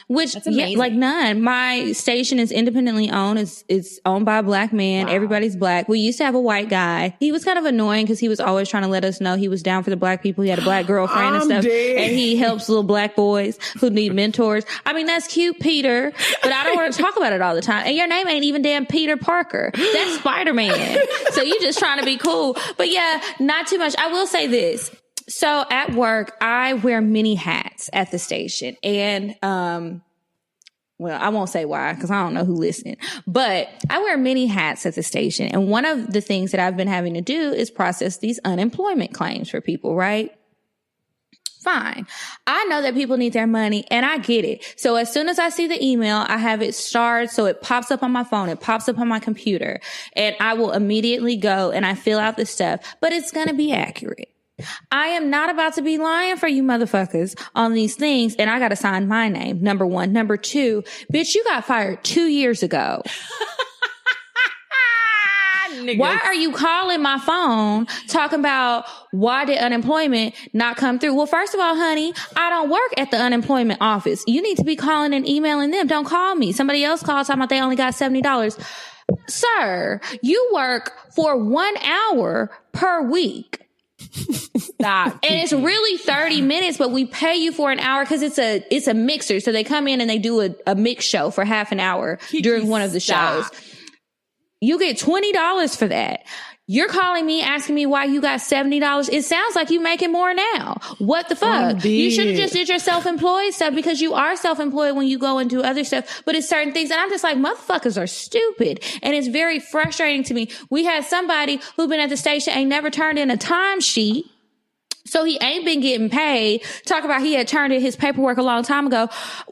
which like none. My station is independently owned. It's owned by a black man. Wow. Everybody's black. We used to have a white guy. He was kind of annoying because he was always trying to let us know he was down for the black people. He had a black girlfriend and stuff. And he helps little black boys who need mentors. I mean, that's cute, Peter, but I don't want to talk about it all the time. And your name ain't even damn Peter Parker. That's Spider-Man. So you just trying to be cool. But yeah, not too much. I will say this. So at work, I wear many hats at the station. And, well, I won't say why because I don't know who listening, but I wear many hats at the station. And one of the things that I've been having to do is process these unemployment claims for people, right? Fine. I know that people need their money and I get it. So as soon as I see the email, I have it starred so it pops up on my phone. It pops up on my computer and I will immediately go and I fill out the stuff, but it's going to be accurate. I am not about to be lying for you motherfuckers on these things and I got to sign my name. Number one. Number two, bitch, you got fired 2 years ago. Why are you calling my phone talking about why did unemployment not come through? Well, first of all, honey, I don't work at the unemployment office. You need to be calling and emailing them. Don't call me. Somebody else called talking about they only got $70. Sir, you work for 1 hour per week. Stop. And it's really 30 minutes, but we pay you for an hour because it's a mixer. So they come in and they do a mix show for half an hour during one of the shows. You get $20 for that. You're calling me, asking me why you got $70. It sounds like you making more now. What the fuck? You should have just did your self-employed stuff, because you are self-employed when you go and do other stuff. But it's certain things. And I'm just like, motherfuckers are stupid. And it's very frustrating to me. We had somebody who been at the station, ain't never turned in a timesheet. So he ain't been getting paid. Talk about he had turned in his paperwork a long time ago.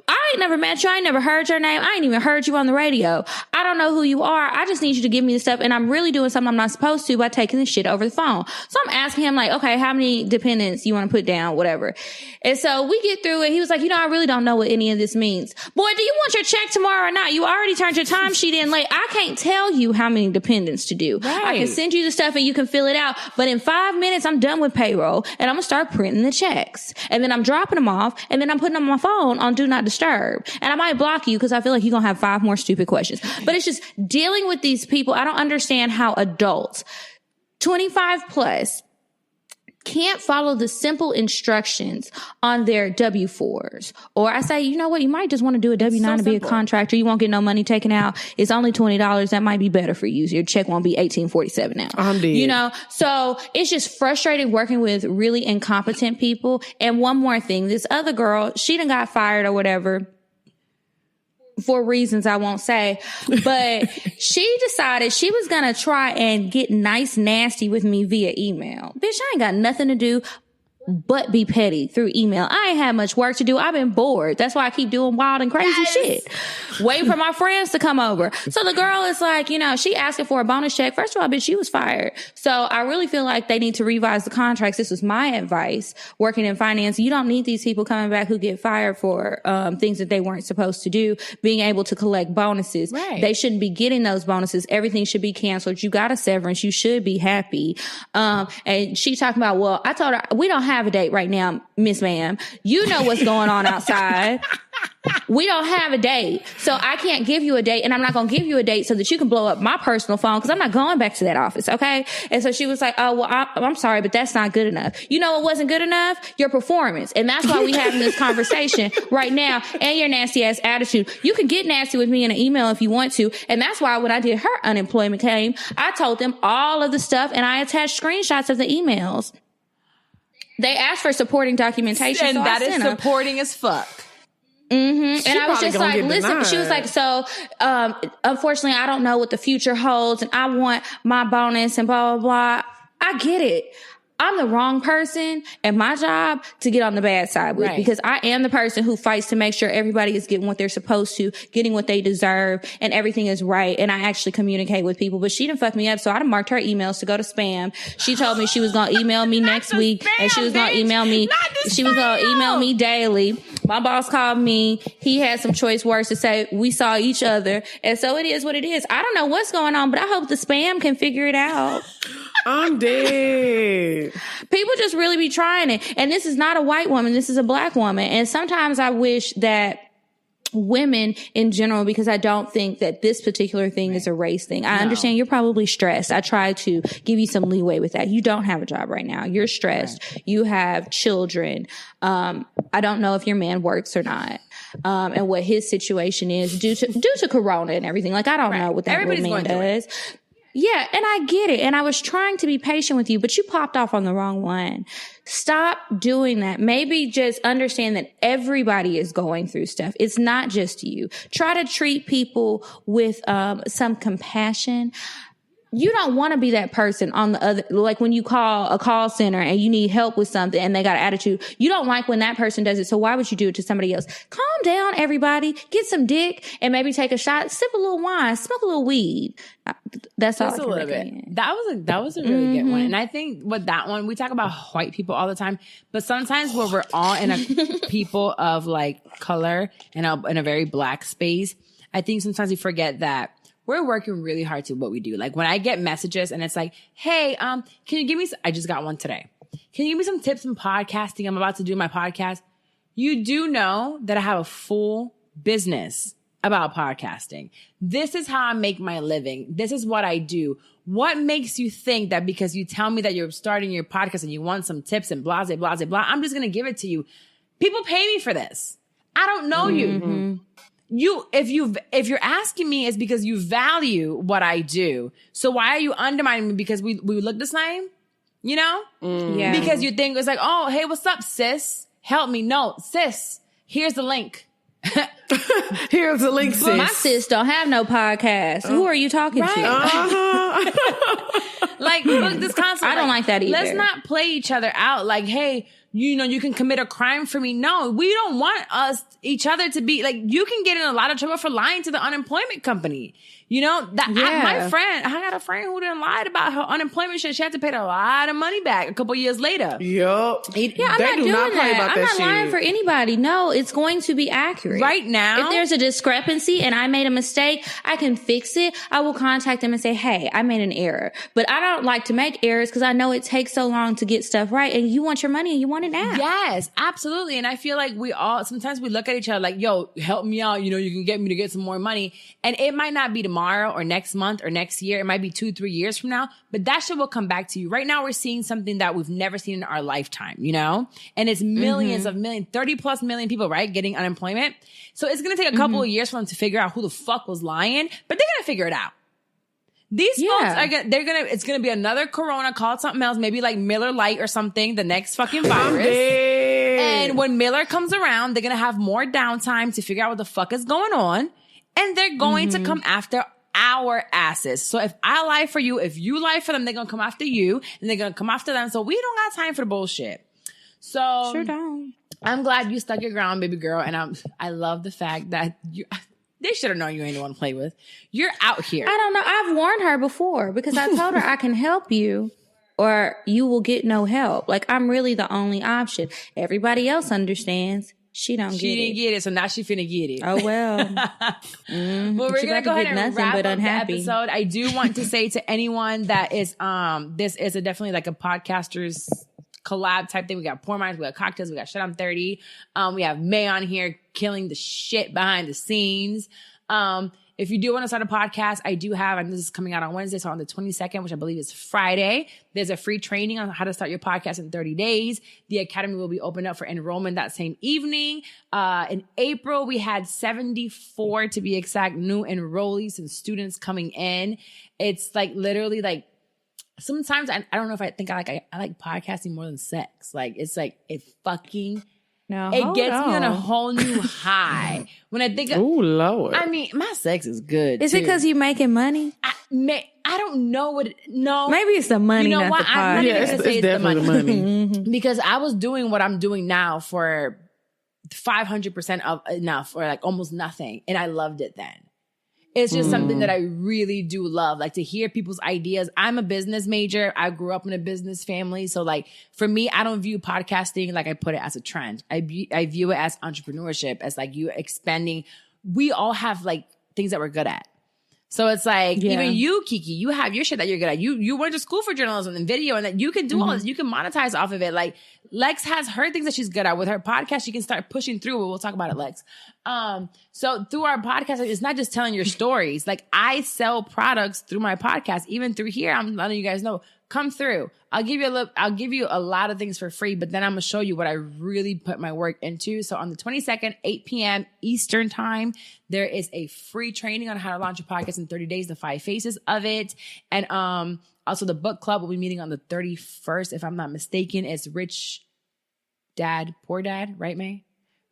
I ain't never met you. I ain't never heard your name. I ain't even heard you on the radio. I don't know who you are. I just need you to give me the stuff. And I'm really doing something I'm not supposed to by taking this shit over the phone. So I'm asking him like, okay, how many dependents you want to put down, whatever. And so we get through it. He was like, I really don't know what any of this means. Boy, do you want your check tomorrow or not? You already turned your timesheet in late. I can't tell you how many dependents to do. Right. I can send you the stuff and you can fill it out. But in 5 minutes, I'm done with payroll. And I'm going to start printing the checks. And then I'm dropping them off. And then I'm putting them on my phone on Do Not Disturb. And I might block you because I feel like you're going to have 5 more stupid questions. But it's just dealing with these people. I don't understand how adults, 25 plus, can't follow the simple instructions on their W-4s. Or I say, you know what? You might just want to do a W-9 to be a contractor. You won't get no money taken out. It's only $20. That might be better for you. Your check won't be $18.47 now. I'm dead. So it's just frustrating working with really incompetent people. And one more thing, this other girl, she done got fired or whatever, for reasons I won't say, but she decided she was going to try and get nice nasty with me via email. Bitch, I ain't got nothing to do but be petty through email. I ain't had much work to do. I've been bored. That's why I keep doing wild and crazy shit. Waiting for my friends to come over. So the girl is like, she asking for a bonus check. First of all, bitch, she was fired. So I really feel like they need to revise the contracts. This was my advice. Working in finance, you don't need these people coming back who get fired for things that they weren't supposed to do, being able to collect bonuses. Right. They shouldn't be getting those bonuses. Everything should be canceled. You got a severance. You should be happy. And she talking about, well, I told her, we don't have a date right now, Miss Ma'am. You know what's going on outside. We don't have a date. So I can't give you a date, and I'm not going to give you a date so that you can blow up my personal phone, because I'm not going back to that office. Okay. And so she was like, oh, well, I'm sorry, but that's not good enough. You know what wasn't good enough? Your performance. And that's why we having this conversation right now, and your nasty ass attitude. You can get nasty with me in an email if you want to. And that's why when I did her unemployment claim, I told them all of the stuff, and I attached screenshots of the emails. They asked for supporting documentation. And so that is supporting as fuck. Mm-hmm. And I was just like, listen, denied. She was like, so, unfortunately, I don't know what the future holds, and I want my bonus and blah, blah, blah. I get it. I'm the wrong person at my job to get on the bad side with, because I am the person who fights to make sure everybody is getting what they're supposed to, getting what they deserve, and everything is right. And I actually communicate with people, but she done fucked me up. So I done marked her emails to go to spam. She told me she was going to email me next week, and she was going to email me. She was going to email me daily. My boss called me. He had some choice words to say. We saw each other. And so it is what it is. I don't know what's going on, but I hope the spam can figure it out. I'm dead. People just really be trying it. And this is not a white woman. This is a black woman. And sometimes I wish that women in general, because I don't think that this particular thing is a race thing. I understand you're probably stressed. I try to give you some leeway with that. You don't have a job right now. You're stressed. Right. You have children. I don't know if your man works or not. And what his situation is due to Corona and everything. Like, I don't know what that little man does. Yeah, and I get it. And I was trying to be patient with you, but you popped off on the wrong one. Stop doing that. Maybe just understand that everybody is going through stuff. It's not just you. Try to treat people with some compassion. You don't want to be that person on the other, like when you call a call center and you need help with something and they got an attitude. You don't like when that person does it. So why would you do it to somebody else? Calm down, everybody. Get some dick and maybe take a shot, sip a little wine, smoke a little weed. That's all. Just a little bit. That was a really good one. And I think with that one, we talk about white people all the time, but sometimes where we're all in a people of like color and in a very black space, I think sometimes we forget that we're working really hard to what we do. Like when I get messages and it's like, hey, can you give me, I just got one today. Can you give me some tips in podcasting? I'm about to do my podcast. You do know that I have a full business about podcasting. This is how I make my living. This is what I do. What makes you think that because you tell me that you're starting your podcast and you want some tips and blah, blah, blah, blah, I'm just going to give it to you? People pay me for this. I don't know you. If you're asking me, it's because you value what I do. So why are you undermining me because we look the same? You know? Yeah. Because you think it's like, oh, hey, what's up, sis? Help me. No, sis, here's the link. Here's the link, sis. My sis don't have no podcast. Who are you talking to? Like, look, this concept. I don't like that either. Let's not play each other out. Like, hey, you can commit a crime for me. No, we don't want each other to be like, you can get in a lot of trouble for lying to the unemployment company. My friend, I got a friend who didn't lie about her unemployment shit. She had to pay a lot of money back a couple years later. Yup. Yeah, I'm not doing that. I'm not lying for anybody. No, it's going to be accurate. Right now, if there's a discrepancy and I made a mistake, I can fix it. I will contact them and say, hey, I made an error. But I don't like to make errors because I know it takes so long to get stuff right. And you want your money and you want it now. Yes, absolutely. And I feel like sometimes we look at each other like, yo, help me out. You can get me to get some more money. And it might not be tomorrow or next month or next year. It might be 2-3 years from now, but that shit will come back to you. Right now, we're seeing something that we've never seen in our lifetime, And it's millions of 30+ million people, right? Getting unemployment. So it's going to take a couple of years for them to figure out who the fuck was lying, but they're going to figure it out. These folks it's going to be another Corona called something else, maybe like Miller Lite or something, the next fucking virus. And when Miller comes around, they're going to have more downtime to figure out what the fuck is going on. And they're going to come after our asses. So if I lie for you, if you lie for them, they're going to come after you and they're going to come after them. So we don't got time for the bullshit. So sure don't. I'm glad you stuck your ground, baby girl. And I love the fact that they should have known you ain't the one to play with. You're out here. I don't know. I've warned her before because I told her I can help you or you will get no help. Like, I'm really the only option. Everybody else understands. She didn't get it, so now she finna get it. Oh, well. Well, we're gonna go ahead and wrap up the episode. I do want to say to anyone that is, this is definitely like a podcaster's collab type thing. We got Pour Minds, we got Cocktails, we got Shut I'm 30. We have May on here killing the shit behind the scenes. If you do want to start a podcast, I do have, and this is coming out on Wednesday, so on the 22nd, which I believe is Friday, there's a free training on how to start your podcast in 30 days. The academy will be open up for enrollment that same evening. In April, we had 74, to be exact, new enrollees and students coming in. It's like literally like, sometimes I don't know if I think I like podcasting more than sex. Like, it's like, it fucking... No, it gets me on a whole new high. When I think of... Oh, Lord. I mean, my sex is good, Is it because you're making money? I don't know what... No. Maybe it's the money, you know not what? the podcast. I'm not even going to say it's the money. money. Because I was doing what I'm doing now for 500% of enough or like almost nothing. And I loved it then. It's just something that I really do love, like to hear people's ideas. I'm a business major. I grew up in a business family. So like for me, I don't view podcasting like I put it as a trend. I view it as entrepreneurship, as like you expanding. We all have like things that we're good at. So it's like, even you, Kiki, you have your shit that you're good at. You went to school for journalism and video and that you can do all this. You can monetize off of it. Like Lex has her things that she's good at. With her podcast, she can start pushing through. We'll talk about it, Lex. So through our podcast, it's not just telling your stories. Like I sell products through my podcast, even through here. I'm letting you guys know, come through. I'll give you a lot of things for free, but then I'm going to show you what I really put my work into. So on the 22nd, 8 p.m. Eastern time, there is a free training on how to launch a podcast in 30 days, the 5 phases of it. And also the book club will be meeting on the 31st, if I'm not mistaken. It's Rich Dad, Poor Dad, right, May?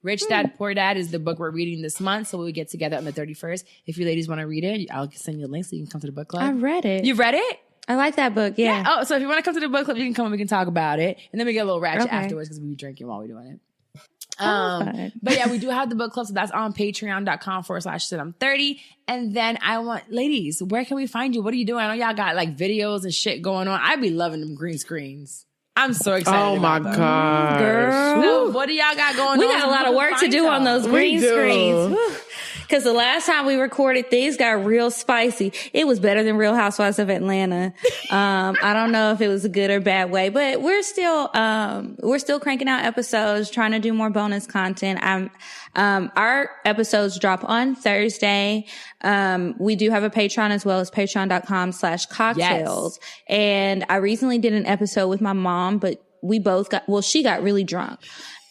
Rich Dad, Poor Dad is the book we're reading this month. So we'll get together on the 31st. If you ladies want to read it, I'll send you a link so you can come to the book club. I read it. You read it? I like that book, yeah. Oh, so if you want to come to the book club, you can come and we can talk about it. And then we get a little ratchet afterwards because we be drinking while we're doing it. But yeah, we do have the book club. So that's on patreon.com/sit30. And then ladies, where can we find you? What are you doing? I know y'all got like videos and shit going on. I be loving them green screens. I'm so excited. Oh my God. Girl. So what do y'all got going on? We got a lot of work to do on those green screens. Because the last time we recorded, things got real spicy. It was better than Real Housewives of Atlanta. I don't know if it was a good or bad way, but we're still cranking out episodes, trying to do more bonus content. Our episodes drop on Thursday. We do have a Patreon as well as patreon.com/cocktales. Yes. And I recently did an episode with my mom, but she got really drunk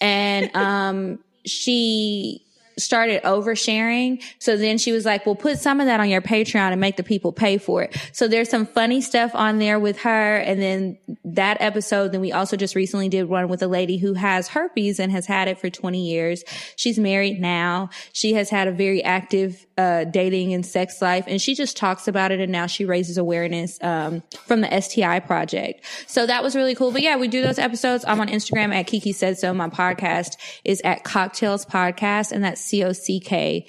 and, she started oversharing. So then she was like, well, put some of that on your Patreon and make the people pay for it. So there's some funny stuff on there with her. And then that episode, then we also just recently did one with a lady who has herpes and has had it for 20 years. She's married now. She has had a very active dating and sex life, and she just talks about it, and now she raises awareness from the STI project. So that was really cool. But yeah, we do those episodes. I'm on Instagram at Kiki Said So. My podcast is at Cocktales Podcast, and that's COCKTALES.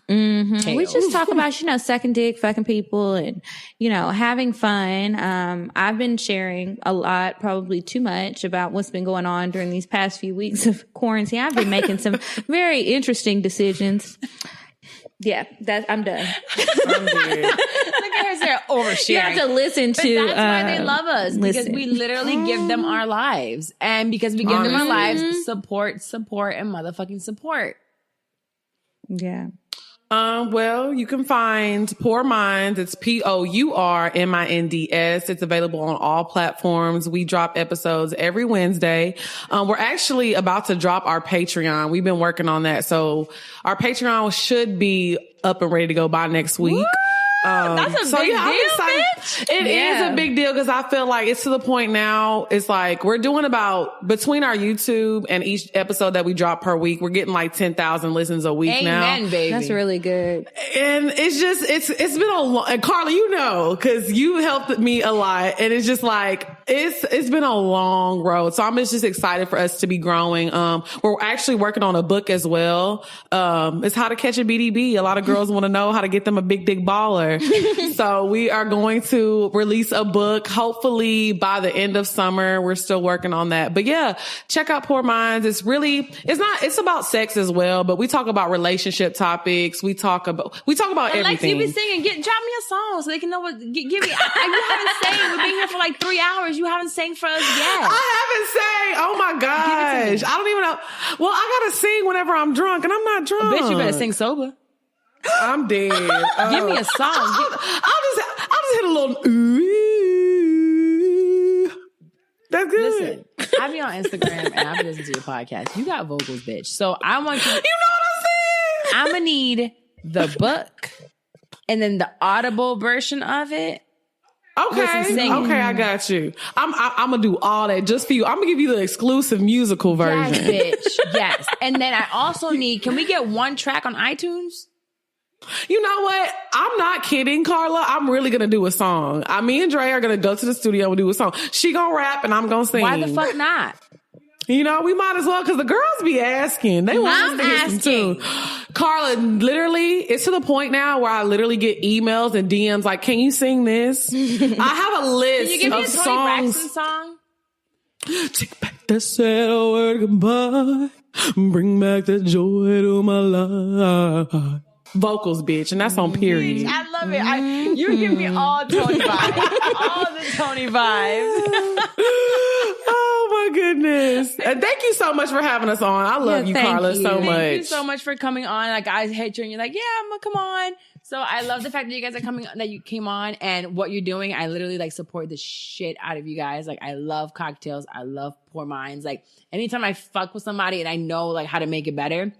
Mm-hmm. We just talk about, sucking dick, fucking people, and, having fun. I've been sharing a lot, probably too much, about what's been going on during these past few weeks of quarantine. I've been making some very interesting decisions. Yeah, I'm done. I'm dead. Look at her there oversharing. You have to listen to. But that's why they love us, because we literally give them our lives, and because we give them our lives, support, and motherfucking support. Yeah. Well, you can find Pour Minds. It's POURMINDS. It's available on all platforms. We drop episodes every Wednesday. We're actually about to drop our Patreon. We've been working on that. So our Patreon should be up and ready to go by next week. Woo! That's a big deal, bitch. It is a big deal, because I feel like it's to the point now. It's like we're doing about, between our YouTube and each episode that we drop per week, we're getting like 10,000 listens a week now. Amen, baby. That's really good. And it's just, it's been a long, and Carla, cause you helped me a lot, and it's just like, it's been a long road. So I'm just excited for us to be growing. We're actually working on a book as well. It's How to Catch a BDB. A lot of girls want to know how to get them a big dick baller. So we are going to release a book, hopefully by the end of summer. We're still working on that. But yeah, check out Pour Minds. It's about sex as well, but we talk about relationship topics. We talk about everything. Lex, you be singing. Drop me a song so they can know what. Give me. You haven't sang. We've been here for like 3 hours. You haven't sang for us yet. I haven't sang. Oh my gosh, I don't even know. Well, I gotta sing whenever I'm drunk, and I'm not drunk. Bitch, you better sing sober. I'm dead. Give me a song. I'll just hit a little ooh. That's good. Listen, I be on Instagram and I be listening to your podcast. You got vocals, bitch. So I want you. You know what I'm saying? I'm gonna need the book and then the audible version of it. Okay, I got you. I'm gonna do all that just for you. I'm gonna give you the exclusive musical version. Yes, bitch. Yes. And then I also need, can we get one track on iTunes? You know what? I'm not kidding, Carla. I'm really gonna do a song. Me and Dre are gonna go to the studio and do a song. She gonna rap and I'm gonna sing. Why the fuck not? We might as well, because the girls be asking. They want us to get some too. Carla, literally, it's to the point now where I literally get emails and DMs like, can you sing this? I have a list Can you give me a Tony songs. Braxton song? Take back that sad word goodbye. Bring back the joy to my life. Vocals, bitch, and that's on period. I love it. You give me all Tony vibes. All the Tony vibes. Oh my goodness. And thank you so much for having us on. I love you, Carla, so much. Thank you so much for coming on. Like, I hate you and you're like, yeah, I'm gonna come on. So I love the fact that you guys are coming, that you came on, and what you're doing. I literally like support the shit out of you guys. Like, I love Cocktales. I love Pour Minds. Like, anytime I fuck with somebody and I know like how to make it better,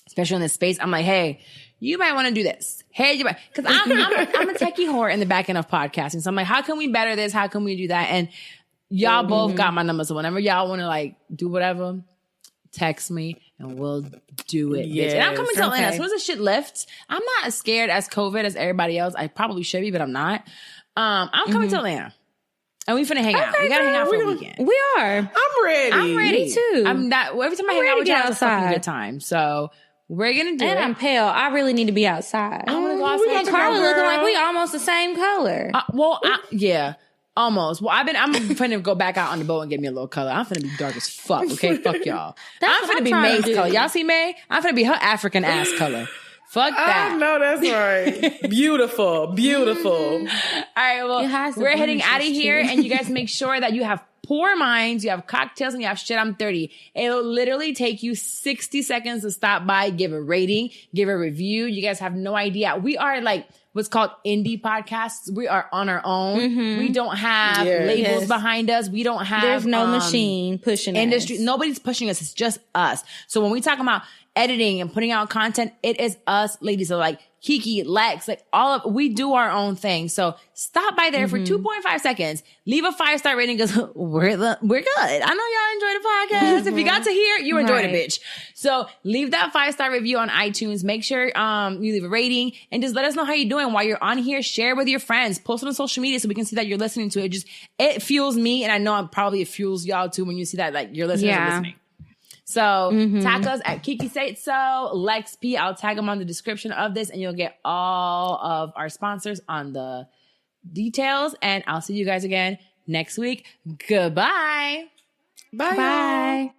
especially in this space, I'm like, hey, you might want to do this. Hey, because I'm a techie whore in the back end of podcasting. So I'm like, how can we better this? How can we do that? And y'all both got my number. So whenever y'all want to like do whatever, text me and we'll do it. Yes. And I'm coming to Atlanta. As soon as the shit lifts, I'm not as scared as COVID as everybody else. I probably should be, but I'm not. I'm coming to Atlanta. And we finna hang out. We gotta hang out for a weekend. We are. I'm ready. Me too. I'm not. Every time I hang out with y'all, it's a fucking good time. So we're gonna do it. And I'm pale. I really need to be outside. I want to go outside. And Carla looking like we almost the same color. Yeah. Almost. Well, I'm finna go back out on the boat and get me a little color. I'm finna be dark as fuck, okay? Fuck y'all. I'm finna be May's color. Y'all see May? I'm finna be her African ass color. Fuck that. I know that's right. Beautiful. Beautiful. All right, well, we're heading out of here, and you guys make sure that you have Poor Minds, you have cocktails, and you have Shit I'm 30. It'll literally take you 60 seconds to stop by, give a rating, give a review. You guys have no idea. We are like what's called indie podcasts. We are on our own. Mm-hmm. We don't have labels behind us. We don't have... There's no machine pushing industry. us. Nobody's pushing us. It's just us. So when we talk about editing and putting out content, it is us ladies. So like Kiki, Lex, like we do our own thing. So stop by there for 2.5 seconds. Leave a 5-star rating because we're good. I know y'all enjoy the podcast. If you got to hear, you enjoyed it, bitch. So leave that 5-star review on iTunes. Make sure you leave a rating and just let us know how you're doing while you're on here. Share with your friends. Post it on social media so we can see that you're listening to it. It fuels me, and I know it fuels y'all too when you see that like your listeners are listening. So tag us at Kiki Say It So, Lex P. I'll tag them on the description of this, and you'll get all of our sponsors on the details. And I'll see you guys again next week. Goodbye. Bye. Bye.